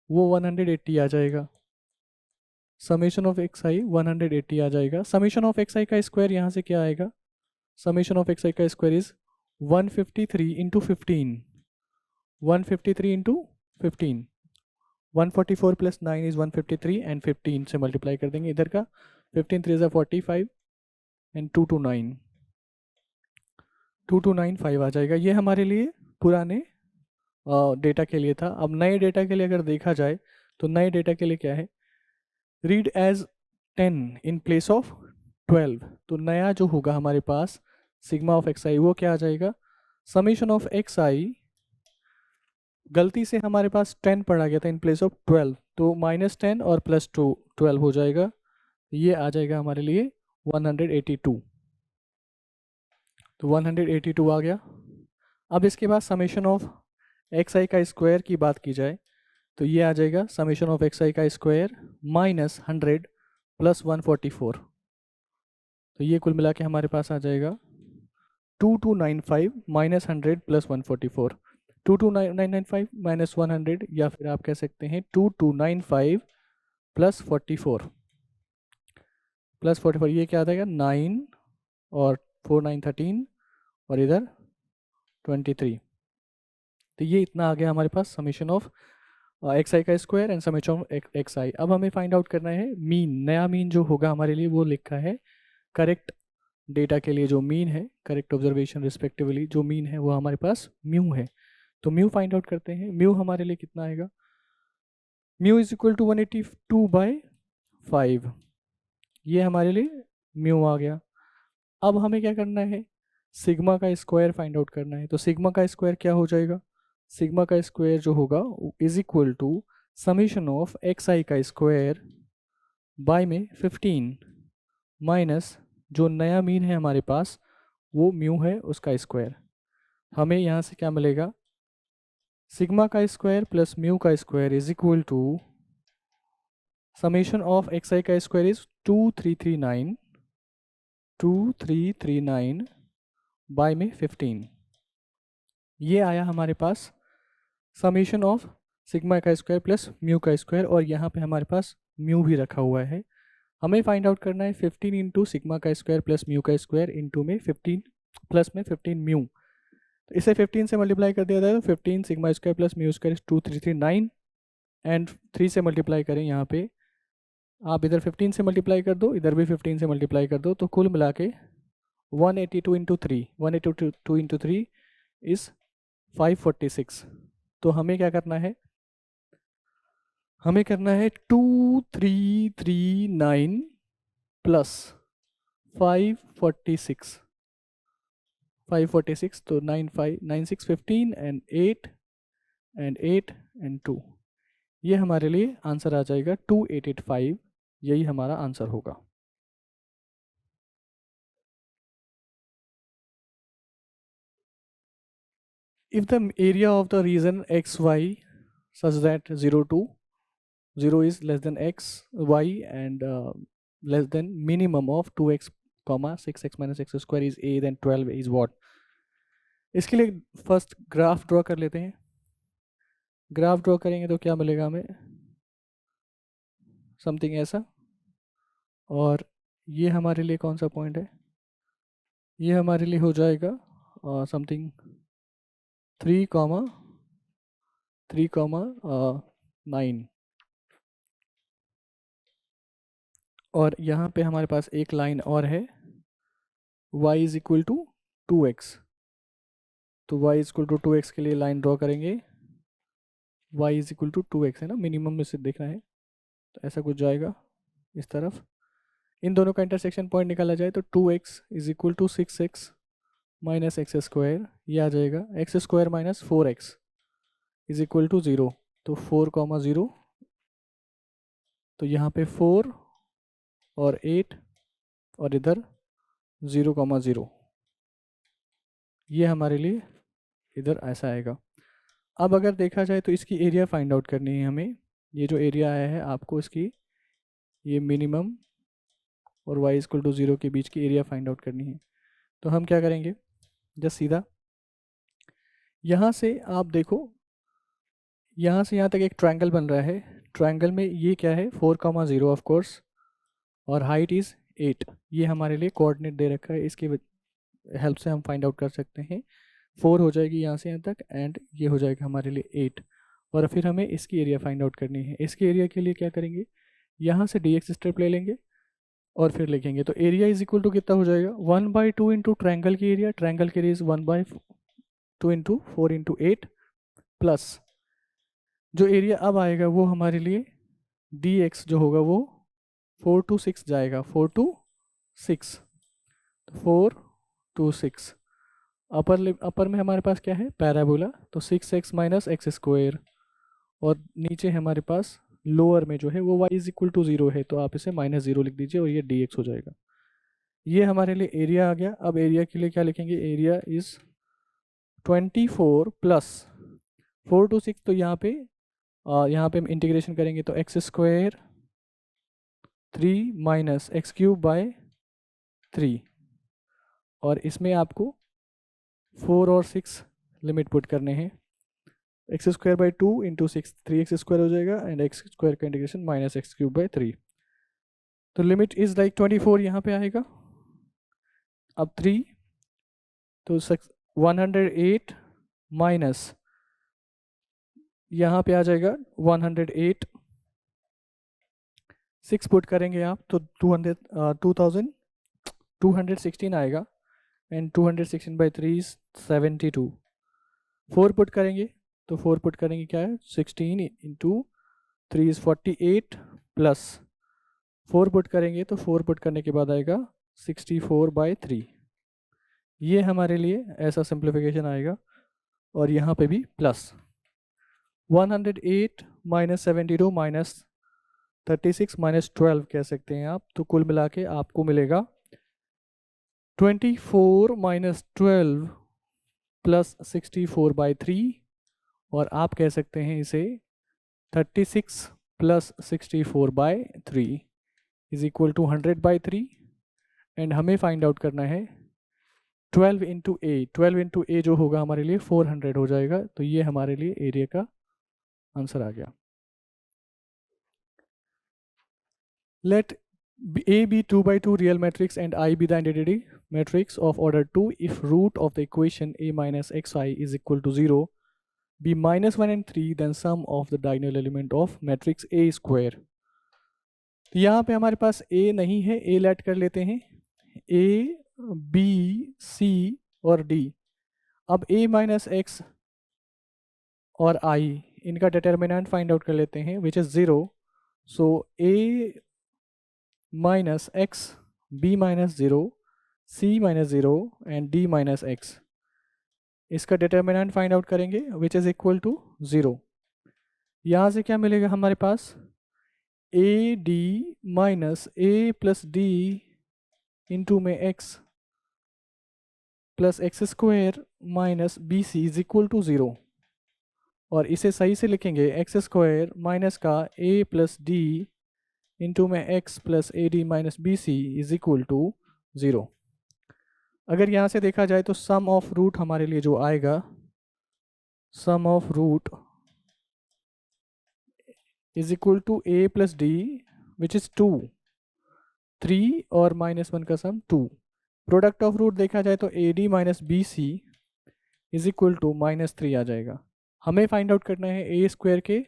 वो 180 आ जाएगा, समेशन ऑफ xi 180 आ जाएगा। समेशन ऑफ xi का स्क्वायर यहाँ से क्या आएगा, समेशन ऑफ xi का स्क्वायर इज 153 × 15, 153 × 15, 144 + 9 इज 153 एंड 15 से मल्टीप्लाई कर देंगे इधर का, 15 3 = 45 एंड 229 2295 आ जाएगा। ये हमारे लिए पुराने डेटा के लिए था। अब नए डेटा के लिए अगर देखा जाए तो नए डेटा के लिए क्या है read as 10 in place of 12। तो नया जो होगा हमारे पास सिग्मा ऑफ xi वो क्या आ जाएगा समेशन ऑफ xi, गलती से हमारे पास 10 पड़ा गया था इन प्लेस ऑफ 12 तो -10 और +2 12 हो जाएगा, ये आ जाएगा हमारे लिए 182। तो 182 आ गया। अब इसके बाद समेशन ऑफ एक्स आई का स्क्वायर की बात की जाए तो ये आ जाएगा समेशन ऑफ एक्स आई का स्क्वायर माइनस 100 प्लस 144। तो ये कुल मिला के हमारे पास आ जाएगा 2295 माइनस 100 प्लस 144। 22995 माइनस 100, या फिर आप कह सकते हैं 2295 प्लस 44 प्लस 44, ये क्या आ जाएगा 9 और 4 9 13 और इधर 23। तो ये इतना आ गया हमारे पास समेशन ऑफ एक्स आई का square and summation of x i. अब हमें फाइंड आउट करना है मीन। नया मीन जो होगा हमारे लिए वो लिखा है करेक्ट डेटा के लिए जो मीन है, करेक्ट ऑब्जर्वेशन रिस्पेक्टिवली जो मीन है वो हमारे पास म्यू है। तो म्यू फाइंड आउट करते हैं। म्यू हमारे लिए कितना आएगा, म्यू इज इक्वल टू 182/5। ये हमारे लिए म्यू आ गया। अब हमें क्या करना है, सिग्मा का स्क्वायर फाइंड आउट करना है। तो सिग्मा का स्क्वायर क्या हो जाएगा, सिग्मा का स्क्वायर जो होगा is equal to summation of x i का स्क्वायर बाय में 15 माइनस जो नया मीन है हमारे पास वो म्यू है उसका स्क्वायर। हमें यहाँ से क्या मिलेगा, सिग्मा का स्क्वायर प्लस म्यू का square is equal to summation of x i का स्क्वायर इज 2339 बाय में 15। ये आया हमारे पास समेशन ऑफ सिग्मा का स्क्वायर प्लस म्यू का स्क्वायर, और यहाँ पे हमारे पास म्यू भी रखा हुआ है। हमें फाइंड आउट करना है 15 इंटू सिग्मा का स्क्वायर प्लस म्यू का स्क्वायर इंटू में 15 प्लस में 15 म्यू। तो इसे 15 से मल्टीप्लाई कर दिया जाए तो 15 sigma square plus mu square 2339 and 3 से मल्टीप्लाई करें यहाँ पे, आप इधर 15 से मल्टीप्लाई कर दो, इधर भी 15 से मल्टीप्लाई कर दो, तो कुल मिला के 182 इंटू 3 182 इंटू 3 इज़ 546। तो हमें क्या करना है, हमें करना है 2339 प्लस 546 तो 96 15 एंड 8 एंड 8 एंड 2, ये हमारे लिए आंसर आ जाएगा 2885। यही हमारा आंसर होगा। If the area of the region xy such that 0 to 0 is less than x y and less than minimum of 2x comma 6x minus x square is a, then 12 is what? इसके लिए first graph draw कर लेते हैं। Graph draw करेंगे तो क्या मिलेगा हमें, समथिंग ऐसा, और ये हमारे लिए कौन सा पॉइंट है, ये हमारे लिए हो जाएगा समथिंग 3,9, और यहाँ पे हमारे पास एक लाइन और है y is equal to 2x। तो y is equal to 2x के लिए लाइन ड्रॉ करेंगे, y is equal to 2x है ना, मिनिमम में से देखना है, तो ऐसा कुछ जाएगा इस तरफ। इन दोनों का इंटरसेक्शन पॉइंट निकाला जाए तो 2x is equal to 6x minus x square, ये आ जाएगा x square minus 4x is equal to 0। तो 4,0, तो यहाँ पे 4 और 8 और इधर 0,0, ये हमारे लिए इधर ऐसा आएगा। अब अगर देखा जाए तो इसकी एरिया फाइंड आउट करनी है हमें। ये जो एरिया आया है आपको इसकी, ये मिनिमम और y इक्वल टू 0 के बीच की एरिया फाइंड आउट करनी है। तो हम क्या करेंगे, जस्ट सीधा यहाँ से आप देखो, यहाँ से यहाँ तक एक ट्रायंगल बन रहा है। ट्रायंगल में ये क्या है 4,0 ऑफ कोर्स, और हाइट इज़ 8। ये हमारे लिए कोऑर्डिनेट दे रखा है, इसकी हेल्प से हम फाइंड आउट कर सकते हैं। 4 हो जाएगी यहाँ से यहाँ तक एंड ये हो जाएगा हमारे लिए 8, और फिर हमें इसकी एरिया फाइंड आउट करनी है। इसकी एरिया के लिए क्या करेंगे, यहाँ से dx स्टेप ले लेंगे और फिर लिखेंगे। तो एरिया इज इक्वल टू कितना हो जाएगा 1/2 इंटू ट्रायंगल की एरिया, ट्रायंगल की area is 1/2 into 4 into 8 plus जो एरिया अब आएगा वो हमारे लिए dx जो होगा वो 4 to 6 जाएगा, 4 to 6, 4 to 6। अपर में हमारे पास क्या है पैराबोला, तो 6x माइनस एक्स स्क्वायर, और नीचे हमारे पास लोअर में जो है वो y इज इक्वल टू 0 है, तो आप इसे -0 लिख दीजिए और ये dx हो जाएगा। ये हमारे लिए एरिया आ गया। अब एरिया के लिए क्या लिखेंगे, एरिया इज 24 प्लस 4 to 6, तो यहाँ पे हम इंटीग्रेशन करेंगे तो x square 3 minus x cube by 3, और इसमें आपको 4 और 6 लिमिट पुट करने हैं। X square by 2 into 6 3x square हो जाएगा, एंड एक्स स्क्वायर का integration minus x cube by 3, तो लिमिट इज लाइक 24 यहाँ पे आएगा। अब 3 तो 108 माइनस यहाँ पे आ जाएगा 108, 6 पुट करेंगे आप तो 2216 आएगा, एंड 216 बाई 3 इज 72। 4 पुट करेंगे तो 4 पुट करेंगे क्या है, 16 इंटू 3 इज 48, प्लस 4 पुट करेंगे तो 4 पुट करने के बाद आएगा 64 बाई 3। ये हमारे लिए ऐसा सिंप्लीफिकेशन आएगा, और यहाँ पे भी प्लस 108 माइनस 72 माइनस 36 माइनस 12 कह सकते हैं आप, तो कुल मिला के आपको मिलेगा 24 माइनस 12 प्लस 64 बाई 3, और आप कह सकते हैं इसे 36 plus 64 by 3 is equal to 100 by 3, and हमें फाइंड आउट करना है 12 इंटू ए। 12 इंटू ए जो होगा हमारे लिए 400 हो जाएगा, तो ये हमारे लिए एरिया का आंसर आ गया। Let A be 2 by 2 real matrix and I be the identity matrix of order 2 if root of the equation A minus xi is equal to 0, be minus 1 and 3, then sum of the diagonal element of matrix A square। तो यहाँ पे हमारे पास A नहीं है, A late कर लेते हैं, A, B, C और D। अब A माइनस x और I इनका डिटर्मिनेंट फाइंड आउट कर लेते हैं, which is 0। So A minus x, b minus 0, c minus 0 and d minus x, इसका डिटर्मिनेंट फाइंड आउट करेंगे विच इज इक्वल टू 0। यहाँ से क्या मिलेगा हमारे पास, a d minus a plus d into में x plus x square minus b c is equal to 0, और इसे सही से लिखेंगे एक्स स्क्वायर माइनस का a प्लस डी इंटू में x plus a d minus b c is equal to 0। अगर यहाँ से देखा जाए तो सम ऑफ रूट हमारे लिए जो आएगा, sum of root is equal to a plus d which is 2, 3 और -1 का सम 2। प्रोडक्ट ऑफ रूट देखा जाए तो a d minus b c is equal to -3 आ जाएगा। हमें फाइंड आउट करना है ए स्क्वायर के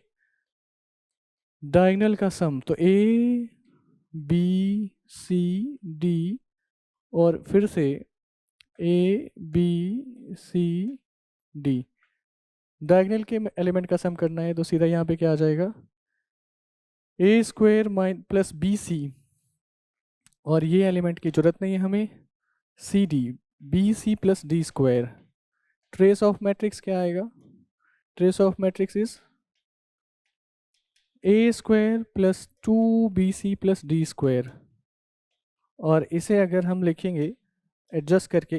डायगोनल का सम, तो ए बी सी डी और फिर से a b c d, diagonal के एलिमेंट का सम करना है, तो सीधा यहाँ पे क्या आ जाएगा, a square plus b c, और ये एलिमेंट की जरूरत नहीं है हमें, c d, b c plus d square. Trace of matrix क्या आएगा, trace of matrix is a square plus 2bc plus d square, और इसे अगर हम लिखेंगे एडजस्ट करके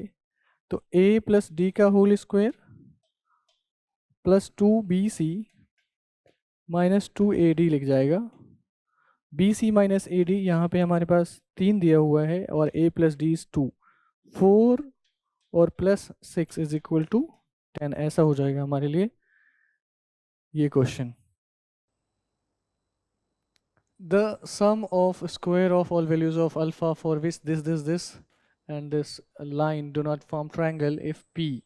तो a प्लस डी का whole square plus 2bc minus 2ad लिख जाएगा। bc माइनस ad यहाँ पे हमारे पास 3 दिया हुआ है, और a प्लस डी इज 2, 4 और प्लस 6 इज इक्वल टू 10, ऐसा हो जाएगा हमारे लिए ये question. The sum of square of all values of alpha for which this and this line do not form triangle if p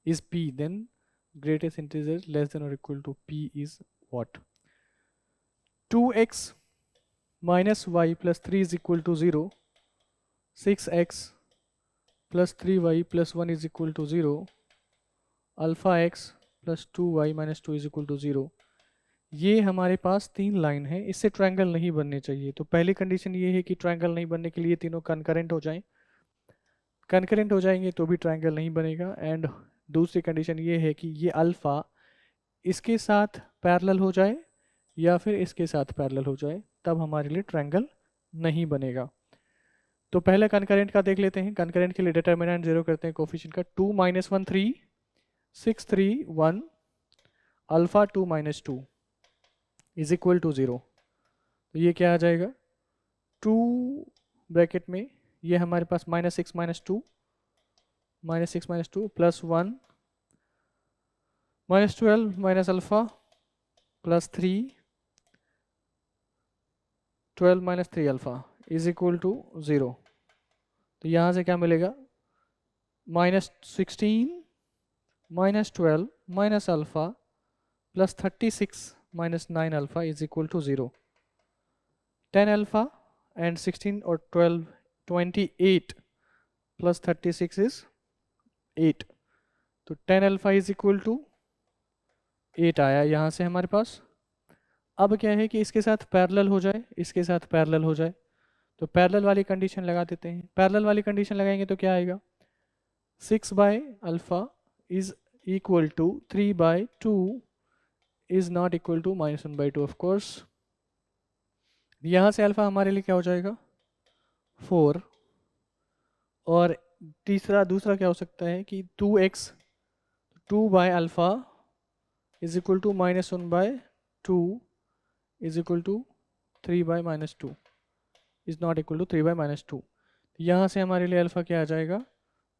is p, then greatest integer less than or equal to p is what? 2x minus y plus 3 is equal to 0, 6x plus 3y plus 1 is equal to 0, alpha x plus 2y minus 2 is equal to 0। ये हमारे पास 3 line है, इससे triangle नहीं बनने चाहिए। तो पहली condition ये है कि ट्रायंगल नहीं बनने के लिए तीनों कनकरेंट हो जाएं, कनकरेंट हो जाएंगे तो भी ट्रायंगल नहीं बनेगा। एंड दूसरी कंडीशन ये है कि ये अल्फ़ा इसके साथ पैरेलल हो जाए या फिर इसके साथ पैरेलल हो जाए, तब हमारे लिए ट्रायंगल नहीं बनेगा। तो पहले कनकरेंट का देख लेते हैं। कनकरेंट के लिए डिटर्मिनेंट 0 करते हैं कोफिशिएंट का। 2 - 1 3, 6 3 1, अल्फा 2 - 2 इज इक्वल टू 0। तो ये क्या आ जाएगा, 2 ब्रैकेट में ये हमारे पास -6 - 2 plus 1 -12 minus alpha plus 3 12 - 3 alpha is equal to 0। तो यहाँ से क्या मिलेगा, -16 -12 minus alpha plus 36 -9 alpha is equal to 0। 10 alpha and 16 और 12 28 प्लस 36 इज 8। तो 10 अल्फा इज इक्वल टू 8 आया यहाँ से हमारे पास। अब क्या है कि इसके साथ पैरेलल हो जाए, इसके साथ पैरेलल हो जाए, तो पैरेलल वाली कंडीशन लगा देते हैं। पैरेलल वाली कंडीशन लगाएंगे तो क्या आएगा, 6 by alpha is equal to 3/2 is not equal to -1/2 of course. यहाँ से अल्फा हमारे लिए क्या हो जाएगा, 4। और दूसरा क्या हो सकता है कि 2x 2 by alpha is equal to -1/2 is equal to 3/-2 is not equal to 3/-2। यहाँ से हमारे लिए अल्फा क्या आ जाएगा,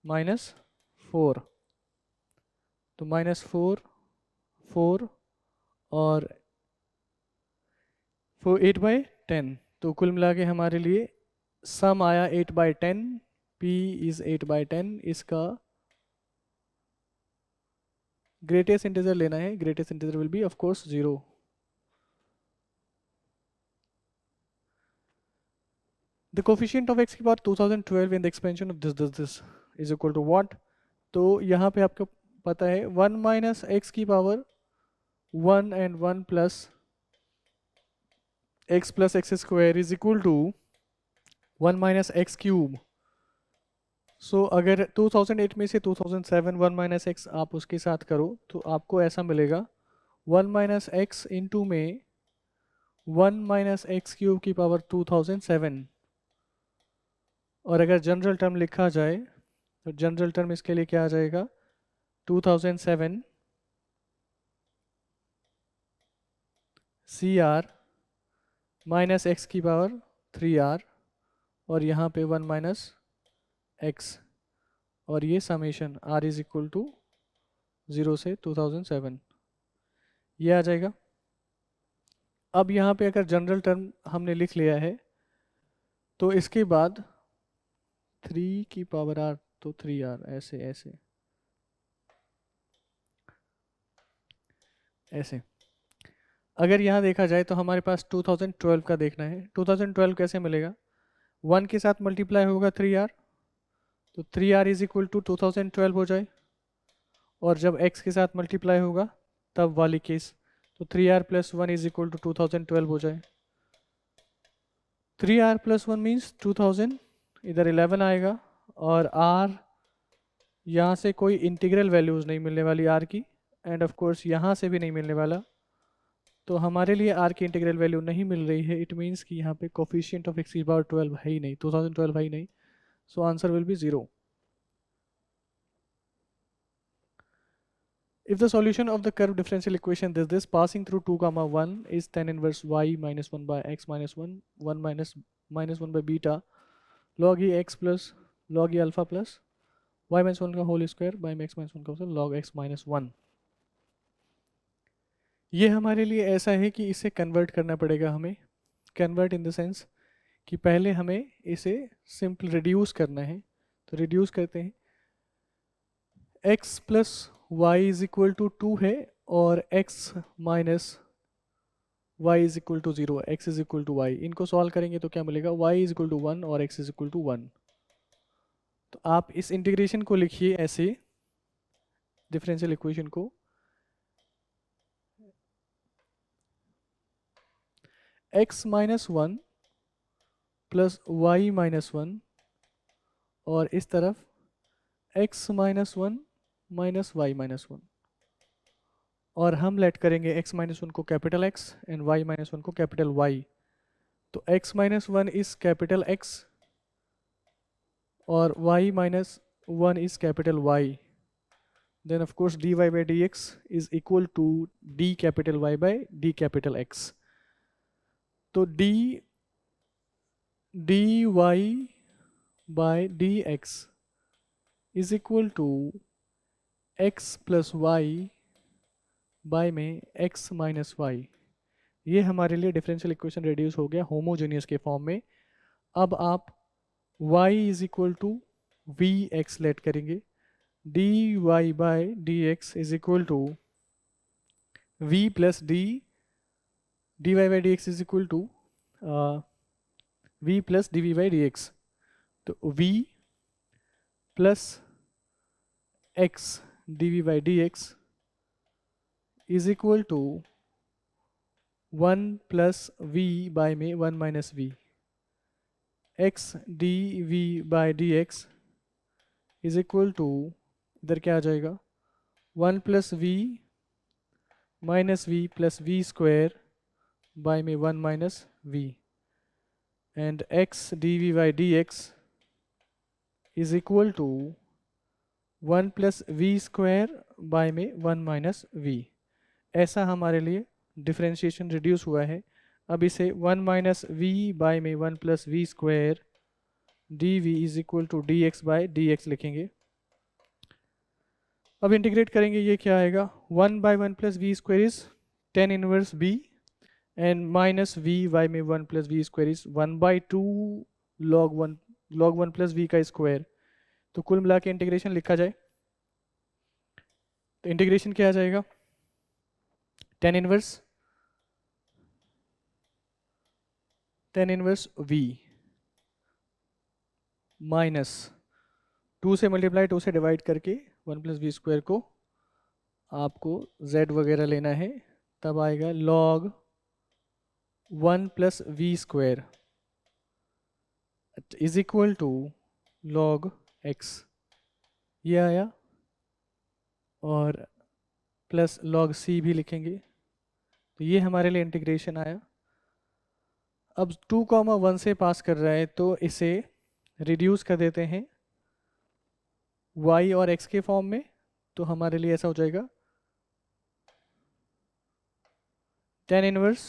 -4। तो -4 4 और 8/10। तो कुल मिला के हमारे लिए सम आया 8/10। p is 8/10। इसका ग्रेटेस्ट इंटीजर लेना है। Greatest integer will be of course 0। The coefficient of x की power 2012 in the expansion of this is equal to what? तो यहाँ पे आपको पता है 1 माइनस एक्स की power 1 and 1 plus x square is equal to 1 minus x cube. So अगर 2008 में से 2007 1 माइनस एक्स आप उसके साथ करो तो आपको ऐसा मिलेगा 1 माइनस एक्स इंटू में 1 माइनस एक्स क्यूब की पावर 2007। और अगर जनरल टर्म लिखा जाए तो जनरल टर्म इसके लिए क्या आ जाएगा, 2007 CR माइनस एक्स की पावर 3R और यहाँ पे 1 माइनस एक्स और ये summation R is equal to 0 से 2007 ये आ जाएगा। अब यहाँ पे अगर जनरल टर्म हमने लिख लिया है तो इसके बाद 3 की पावर R तो 3R ऐसे ऐसे ऐसे। अगर यहाँ देखा जाए तो हमारे पास 2012 का देखना है। 2012 कैसे मिलेगा, 1 के साथ मल्टीप्लाई होगा 3R तो 3R इज इक्वल टू 2012 हो जाए। और जब x के साथ मल्टीप्लाई होगा तब वाली केस तो 3R plus 1 is equal to 2012 हो जाए। 3R प्लस 1 मीन्स 2000, इधर 11 आएगा और R यहाँ से कोई इंटीग्रल वैल्यूज़ नहीं मिलने वाली R की एंड ऑफ कोर्स यहाँ से भी नहीं मिलने वाला। तो हमारे लिए R की इंटीग्रल वैल्यू नहीं मिल रही है। इट मीन्स कि यहाँ पे कोफिशिएंट ऑफ x की पावर 12 है ही नहीं, 2012 है ही नहीं। So answer will be 0। If the solution of the curve differential equation this passing through 2, 1 is tan inverse y minus 1 by x minus 1 minus 1 by beta log e x plus log e alpha plus y minus 1 का whole square by x minus 1 का log x minus 1, ये हमारे लिए ऐसा है कि इसे convert करना पड़ेगा हमें। कन्वर्ट इन द सेंस कि पहले हमें इसे सिंपल रिड्यूस करना है। तो रिड्यूस करते हैं, x plus y is equal to 2 है और x minus y is equal to 0, x is equal to y. इनको सॉल्व करेंगे तो क्या मिलेगा, y इज इक्वल टू 1 और x इज इक्वल टू 1। तो आप इस इंटीग्रेशन को लिखिए ऐसे, डिफरेंशियल इक्वेशन को x minus 1 plus y minus 1 और इस तरफ x minus 1 minus y minus 1। और हम लेट करेंगे x माइनस वन को capital X and y minus one को कैपिटल Y। तो x minus one is capital X और y minus one is capital Y। Then of course dy by dx is equal to d capital Y by d capital X. तो dy by dx is equal to x plus y by में x minus Y. ये हमारे लिए differential equation reduce हो गया homogeneous के form में। अब आप y is equal to v x let करेंगे, dy by dx is equal to v plus dy by dx is equal to v plus dv by dx। तो v plus x dv by dx is equal to 1 plus v by में 1 minus v। x dv by dx is equal to, इधर क्या आ जाएगा, 1 plus v minus v plus v square by में 1 minus v, and x dv by dx is equal to 1 plus v square by में 1 minus v। ऐसा हमारे लिए differentiation reduce हुआ है। अब इसे 1 माइनस वी बाय में 1 plus v square d v is equal to d x by d x लिखेंगे। अब इंटीग्रेट करेंगे, ये क्या आएगा, 1 बाय 1 plus v square is 10 inverse b and minus v by में 1 plus v square is 1 by 2 log 1 plus v का square. तो कुल मिला के इंटीग्रेशन लिखा जाए तो इंटीग्रेशन क्या आ जाएगा, 10 इनवर्स v माइनस 2 से मल्टीप्लाई 2 से डिवाइड करके 1 प्लस वी स्क्वायर को आपको z वगैरह लेना है, तब आएगा log 1 plus v square is equal to log x, ये आया, और प्लस log c भी लिखेंगे। तो ये हमारे लिए इंटीग्रेशन आया। अब 2,1 से पास कर रहा है तो इसे रिड्यूस कर देते हैं y और x के फॉर्म में। तो हमारे लिए ऐसा हो जाएगा 10 इनवर्स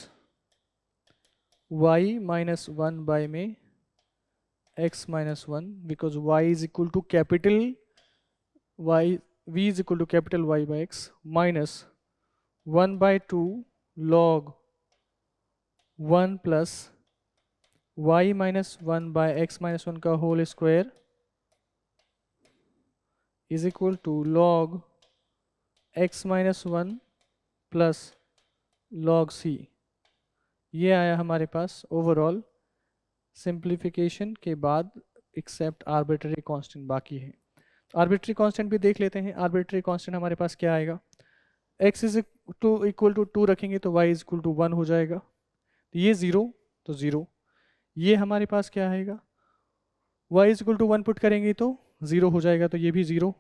y माइनस 1 बाय में x minus 1, because y is equal to capital y, v is equal to capital y by x minus 1 by 2 log 1 plus y minus 1 by x minus 1 का whole square is equal to log x minus 1 plus log c। ये आया हमारे पास overall simplification के बाद, accept arbitrary constant बाकी है। Arbitrary constant भी देख लेते हैं। आर्बिट्ररी कांस्टेंट हमारे पास क्या आएगा, x इज इक्वल टू 2 रखेंगे तो y इज इक्वल टू 1 हो जाएगा, ये 0 तो 0। ये हमारे पास क्या आएगा, y is equal to 1 put करेंगे तो 0 हो जाएगा, तो ये भी 0,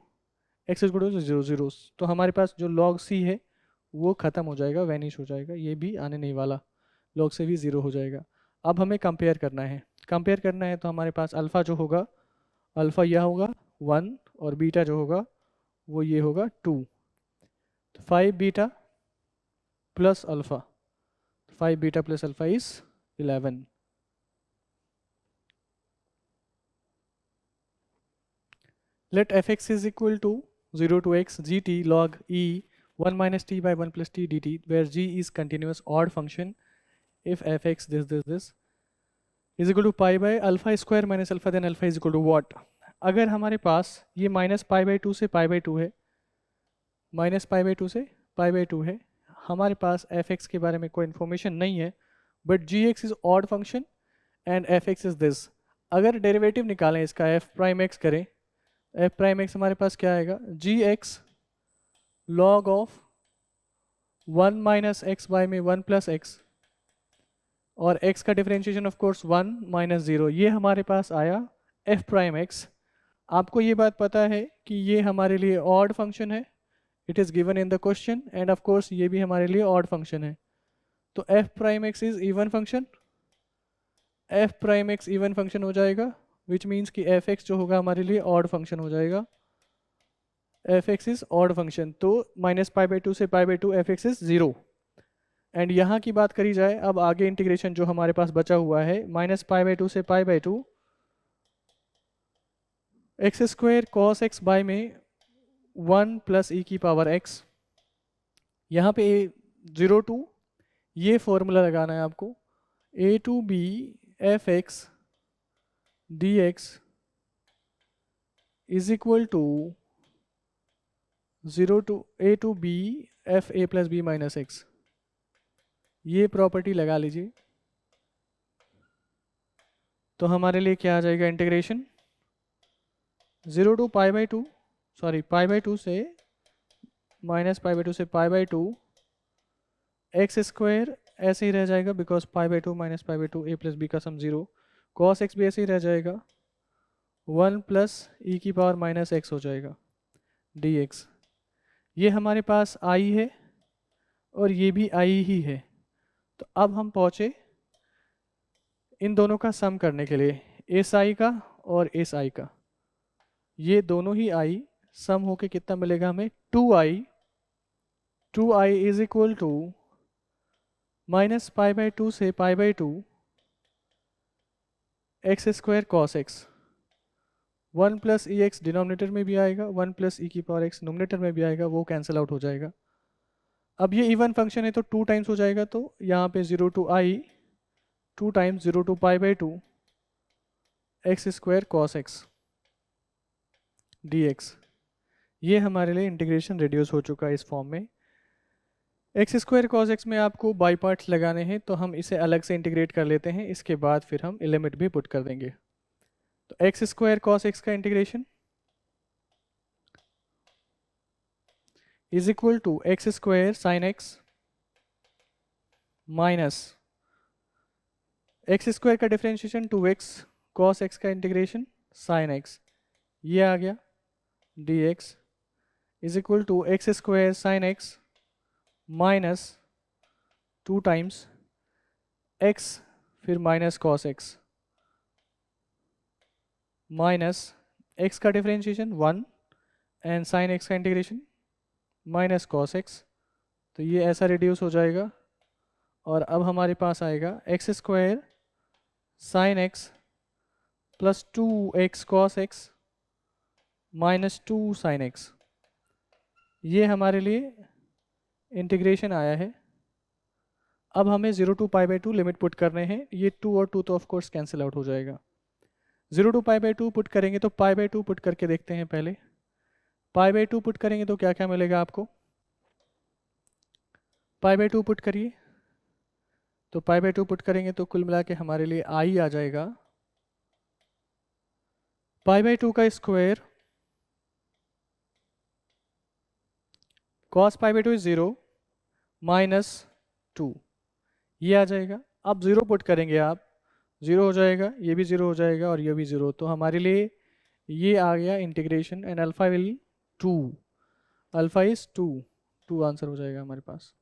x इज इक्वल टू 0 0। तो हमारे पास जो log c है वो ख़त्म हो जाएगा, वैनिश हो जाएगा, ये भी आने नहीं वाला, log से भी 0 हो जाएगा। अब हमें कंपेयर करना है, कंपेयर करना है तो हमारे पास अल्फ़ा जो होगा, अल्फ़ा यह होगा 1 और बीटा जो होगा वो ये होगा 2। तो 5 beta plus alpha, 5 beta plus alpha is 11। Let fx is equal to 0 to x gt log e 1 minus t by 1 plus t dt, where g is continuous odd function if fx this is equal to pi by alpha square minus alpha, then alpha is equal to what। अगर हमारे पास ये minus pi by 2 से पाई by 2 है, minus pi by 2 से पाई by 2 है, हमारे पास fx के बारे में कोई इन्फॉर्मेशन नहीं है, but gx is odd function and fx is this. अगर डेरिवेटिव निकालें इसका f प्राइम x करें, f प्राइम x हमारे पास क्या आएगा, gx log of 1 minus x by में 1 प्लस एक्स, और x का डिफरेंशिएशन ऑफ कोर्स 1 माइनस 0, ये हमारे पास आया f प्राइम x। आपको ये बात पता है कि ये हमारे लिए ऑड फंक्शन है it is given in the question and of course ये भी हमारे लिए ऑड फंक्शन है। तो F prime x is even function, F prime x even function हो जाएगा, विच मीन्स कि एफ एक्स जो होगा हमारे लिए ऑड फंक्शन हो जाएगा। F x is odd function, तो -π/2 से π/2 एफ एक्स इज 0। एंड यहाँ की बात करी जाए, अब आगे इंटीग्रेशन जो हमारे पास बचा हुआ है -π/2 से π/2 x square cos x by में 1 + e की पावर x, यहाँ पे 0 to ये फॉर्मूला लगाना है आपको, a to b f x d x is equal to 0 to a to b f a + b - x। ये प्रॉपर्टी लगा लीजिए, तो हमारे लिए क्या आ जाएगा इंटीग्रेशन 0 to π/2 सॉरी π/2 से -π/2 से π/2 एक्स स्क्वायर ऐसे ही रह जाएगा बिकॉज π/2 - π/2 a + b का सम 0, cos x भी ऐसे ही रह जाएगा, 1 + e की पावर -x हो जाएगा dx। ये हमारे पास आई है और ये भी आई ही है। तो अब हम पहुँचे इन दोनों का सम करने के लिए, एस आई का और एस आई का। ये दोनों ही आई सम होके कितना मिलेगा हमें 2i, 2i is equal to -π/2 से π/2 x square cos x, 1 + ex denominator में भी आएगा, 1 + e की पावर x नोमिनेटर में भी आएगा, वो कैंसिल आउट हो जाएगा। अब ये इवन फंक्शन है तो 2 टाइम्स हो जाएगा, तो यहाँ पे 0 to i 2 times 0 to π/2 x square cos x dx। ये हमारे लिए इंटीग्रेशन रिड्यूस हो चुका है इस फॉर्म में। एक्स स्क्वायर कॉस एक्स में आपको बाई पार्ट्स लगाने हैं, तो हम इसे अलग से इंटीग्रेट कर लेते हैं, इसके बाद फिर हम लिमिट भी पुट कर देंगे। तो एक्स स्क्वायर कॉस एक्स का integration is equal to x square sine x minus x square का डिफरेंशिएशन 2x कॉस एक्स का इंटीग्रेशन साइन एक्स, ये आ गया dx is equal to x square sine x minus 2 times x फिर minus cos x minus x का differentiation 1 and sine x का integration minus cos x, तो ये ऐसा रिड्यूस हो जाएगा। और अब हमारे पास आएगा x square sine x plus 2x cos x minus 2 sign x, ये हमारे लिए इंटीग्रेशन आया है। अब हमें 0 to π/2 लिमिट पुट करने हैं, ये 2 और 2 तो ऑफ कोर्स कैंसिल आउट हो जाएगा। 0 to π/2 पुट करेंगे तो π/2 पुट करके देखते हैं पहले। π/2 पुट करेंगे तो क्या क्या मिलेगा आपको, π/2 पुट करिए, तो π/2 पुट करेंगे तो कुल मिला के हमारे लिए आई आ जाएगा π/2 का स्क्वायर cos π/2 इज 0 -2, ये आ जाएगा। अब 0 पुट करेंगे आप, 0 हो जाएगा, ये भी 0 हो जाएगा और ये भी 0, तो हमारे लिए ये आ गया integration and alpha will 2, alpha is 2 answer हो जाएगा हमारे पास।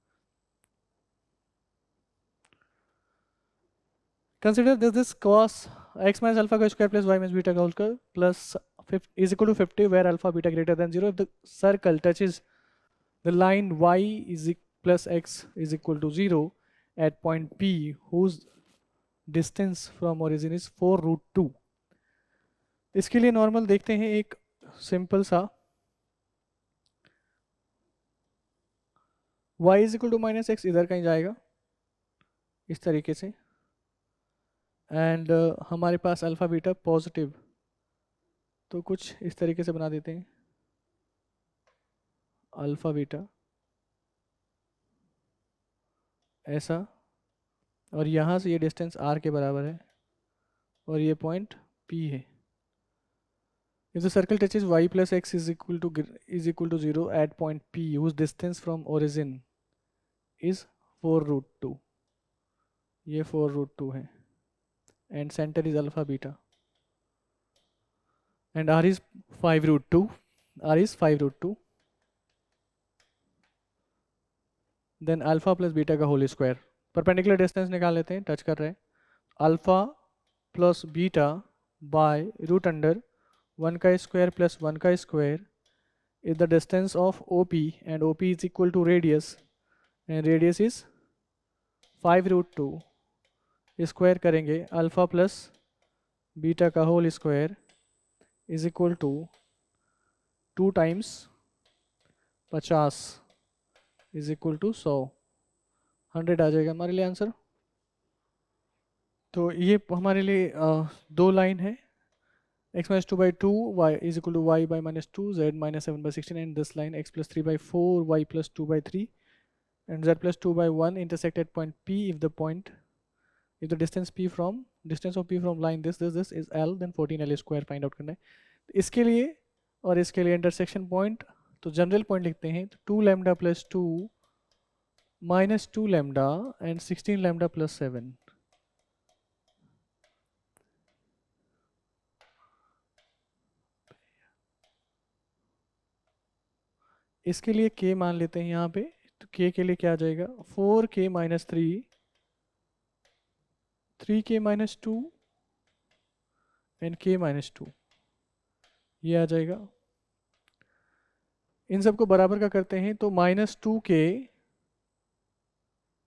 Consider this cos x minus alpha square plus y minus beta whole square plus is equal to 50 where alpha beta greater than 0 if the circle touches the line y plus x is equal to 0 at point P whose distance from origin is 4√2। इसके लिए normal देखते हैं, एक simple सा y is equal to -x इधर कहीं जाएगा इस तरीके से, एंड हमारे पास अल्फ़ा बीटा पॉजिटिव, तो कुछ इस तरीके से बना देते हैं, अल्फ़ा बीटा ऐसा, और यहाँ से ये डिस्टेंस r के बराबर है और ये पॉइंट P है। If the circle touches y plus x is equal to 0 at point P whose distance from origin is 4√2, ये 4√2 है, and center is alpha beta and r is 5√2, r is 5√2, then alpha plus beta का whole square. Perpendicular distance निकाल लेते हैं, touch कर रहे हैं। Alpha plus beta by root under 1 का स्क्वायर प्लस 1 का square is the distance of OP, and OP is equal to radius, and radius is 5 root 2। Square करेंगे अल्फा प्लस बीटा का whole square is equal to 2 times 50 is equal to 100, 100 आ जाएगा हमारे लिए answer. तो ये हमारे लिए दो लाइन है, x minus 2 by 2 y is equal to y by minus 2 z minus 7 by 16, and this line x plus 3 by 4 y plus 2 by 3 and z plus 2 by 1 intersect at point P if the distance of P from line this is L, then 14L square find out करना है। तो इसके लिए और इसके लिए intersection point, तो general point लिखते हैं, तो 2 lambda plus 2 minus 2 lambda and 16 lambda plus 7। इसके लिए k मान लेते हैं यहाँ पे, तो k के लिए क्या आ जाएगा 4k minus 3, 3k minus 2 and k minus 2, ये आ जाएगा। इन सबको बराबर का करते हैं तो minus 2k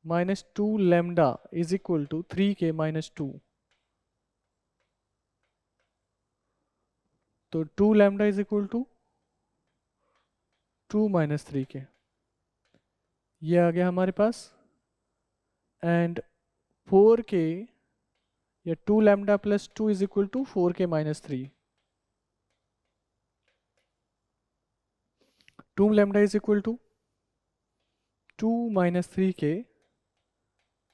minus 2 lambda is equal to 3k minus 2, तो 2 lambda is equal to 2 minus 3k, ये आ गया हमारे पास। एंड 4k या 2 lambda plus 2 is equal to 4k minus 3, 2 lambda is equal to 2 minus 3k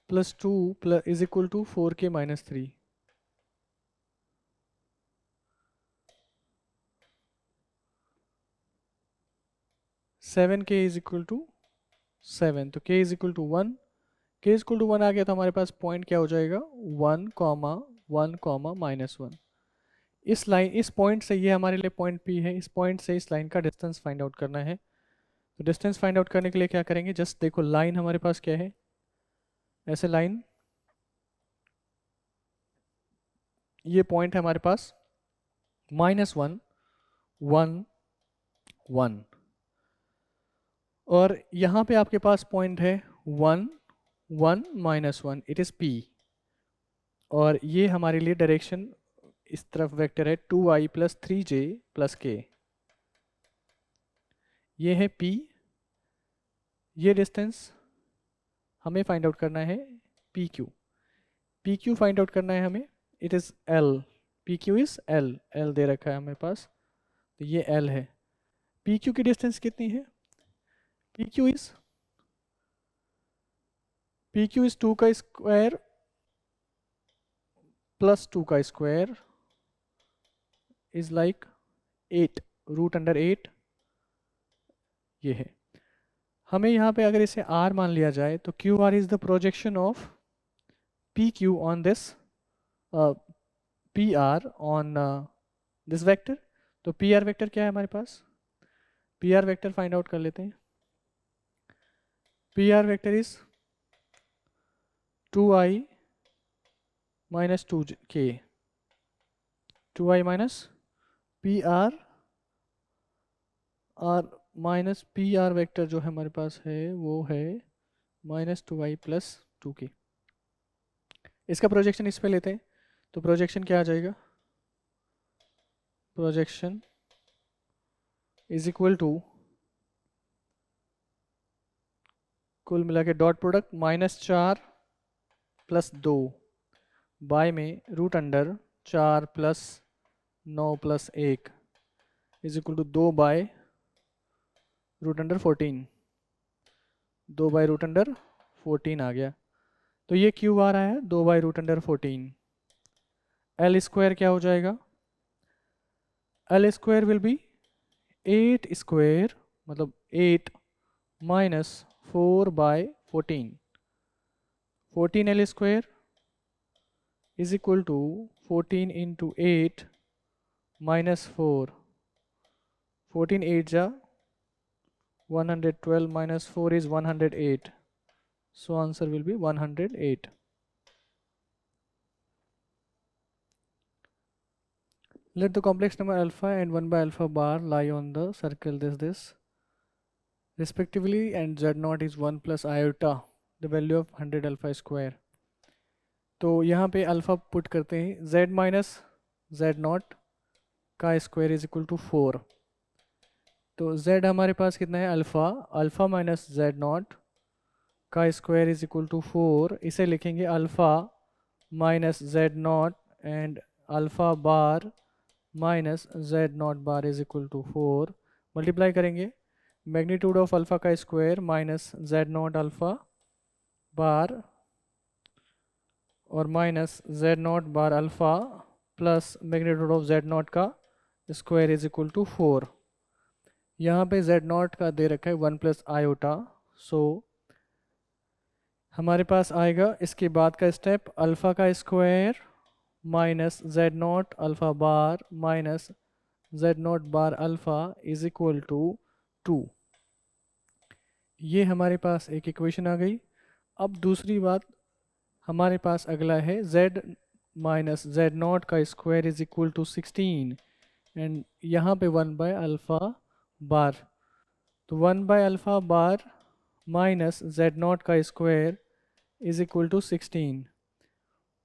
plus 2 plus is equal to 4k minus 3। Seven k is equal to 7, तो k is equal to 1, k is equal to 1 आ गया तो हमारे पास point क्या हो जाएगा 1 comma 1 comma minus 1। इस line, इस पॉइंट से, ये हमारे लिए पॉइंट P है, इस पॉइंट से इस लाइन का डिस्टेंस फाइंड आउट करना है। तो डिस्टेंस फाइंड आउट करने के लिए क्या करेंगे, जस्ट देखो लाइन हमारे पास क्या है, ऐसे लाइन, ये पॉइंट है हमारे पास -1 1 1, और यहाँ पे आपके पास पॉइंट है 1 1 -1, इट इज़ P, और ये हमारे लिए डायरेक्शन इस तरफ वेक्टर है 2i plus 3j plus k, ये है P, ये डिस्टेंस हमें फाइंड आउट करना है PQ, PQ फाइंड आउट करना है हमें, it is L, PQ is L, L दे रखा है हमेरे पास, तो ये L है। PQ की डिस्टेंस कितनी है, PQ इज 2 का स्क्वायर प्लस 2 का square is like 8 root under 8, ये है। हमें यहाँ पे अगर इसे R मान लिया जाए तो QR is the projection of PQ on this PR on this vector. तो PR वेक्टर क्या है हमारे पास, PR वेक्टर फाइंड आउट कर लेते हैं। PR vector is 2i minus 2k, 2i minus PR, और माइनस PR वेक्टर जो है हमारे पास है वो है माइनस 2i प्लस 2k। इसका प्रोजेक्शन इस पे लेते हैं, तो प्रोजेक्शन क्या आ जाएगा, प्रोजेक्शन इज इक्वल टू कुल मिला के डॉट प्रोडक्ट -4 प्लस 2 बाय में root under 4 plus 9 plus 1 is equal to 2 by root under 14, 2 by root under 14 आ गया। तो ये क्यूब आ रहा है 2 by root under 14। L square क्या हो जाएगा, L square will be 8 square, मतलब 8 minus 4 by 14, 14L square is equal to 14 into 8 minus 4, 14 8 जा 112 minus 4 is 108, So answer will be 108. Let the complex number alpha and 1 by alpha bar lie on the circle this respectively, and z0 is 1 plus iota, the value of 100 alpha square. तो यहाँ पे alpha put करते हैं, z minus z0 का square is equal to 4. तो z हमारे पास कितना है, अल्फ़ा, अल्फ़ा माइनस z0 का स्क्वायर इज इक्वल टू 4. इसे लिखेंगे alpha minus z0 and alpha bar minus z0 bar is equal to 4. Multiply करेंगे मैग्नीट्यूड ऑफ अल्फ़ा का square minus z0 alpha bar और minus z0 bar alpha plus magnitude of z0 का square is equal to 4. यहाँ पे z0 का दे रखा है 1 plus iota. सो हमारे पास आएगा इसके बाद का स्टेप अल्फ़ा का square minus z0 alpha bar minus z0 bar alpha is equal to 2. ये हमारे पास एक इक्वेशन आ गई. अब दूसरी बात हमारे पास अगला है z माइनस z0 का square is equal to 16 and यहाँ पे 1 बाय अल्फ़ा बार. तो 1 by alpha bar minus z0 का स्क्वायर इज इक्वल टू 16.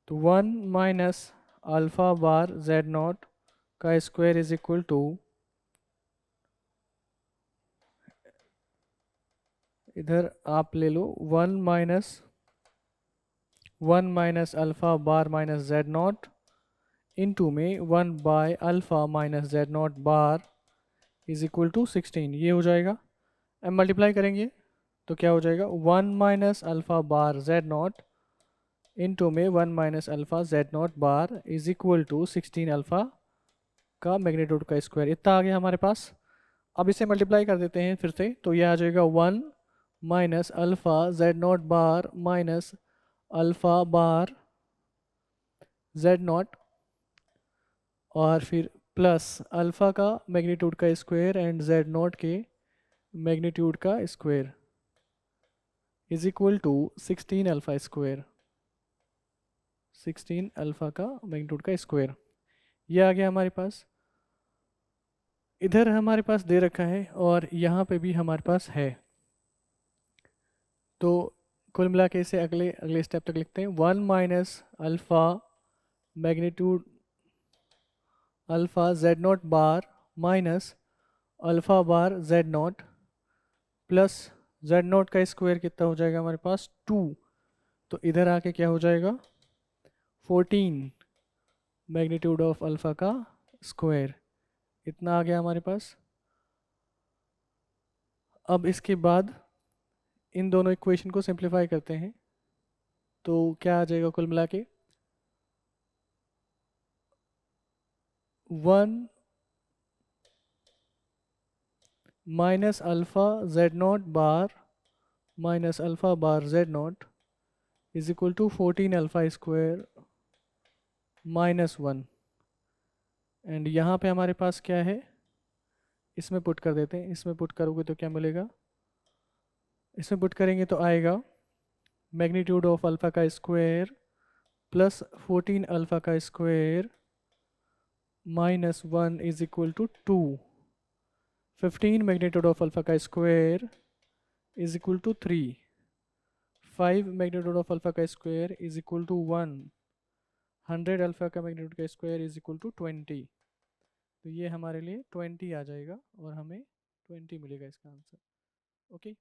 तो 1 माइनस अल्फ़ा बार z0 का स्क्वायर इज इक्वल टू, इधर आप ले लो 1 minus alpha bar minus z0 into में 1 by alpha minus z0 bar is equal to 16. ये हो जाएगा. अब मल्टीप्लाई करेंगे तो क्या हो जाएगा, 1 minus alpha bar z0 into में 1 minus alpha z0 bar is equal to 16 alpha का मैग्नीट्यूड का स्क्वायर. इतना आ गया हमारे पास. अब इसे मल्टीप्लाई कर देते हैं फिर से, तो यह आ जाएगा 1 minus alpha z0 bar minus alpha bar z0 और फिर प्लस अल्फ़ा का मैग्नीट्यूड का स्क्वायर एंड z0 के मैग्नीट्यूड का square is equal to 16 alpha square, 16 alpha का मैग्नीट्यूड का स्क्वायर. ये आ गया हमारे पास. इधर हमारे पास दे रखा है और यहाँ पे भी हमारे पास है. तो कुल मिला के इसे अगले स्टेप तक लिखते हैं. 1 minus alpha magnitude alpha z0 bar minus alpha bar z0 plus z0 का स्क्वायर कितना हो जाएगा हमारे पास 2. तो इधर आके क्या हो जाएगा 14 मैग्नीट्यूड ऑफ अल्फ़ा का स्क्वायर. इतना आ गया हमारे पास. अब इसके बाद इन दोनों इक्वेशन को सिंप्लीफाई करते हैं तो क्या आ जाएगा कुल मिला के 1 minus alpha z0 bar minus alpha bar z0 is equal to 14 alpha square minus 1. And यहाँ पे हमारे पास क्या है, इसमें पुट कर देते हैं. इसमें पुट करोगे तो क्या मिलेगा, इसमें पुट करेंगे तो आएगा मैग्नीट्यूड ऑफ अल्फ़ा का स्क्वायर प्लस 14 अल्फ़ा का square minus 1 is equal to 2. 15 magnitude of alpha का square is equal to 3. 5 magnitude of alpha का square is equal to 1. 100 alpha का मैग्नीट्यूड का स्क्वायर इज इक्वल टू 20. तो ये हमारे लिए 20 आ जाएगा और हमें 20 मिलेगा इसका आंसर. ओके.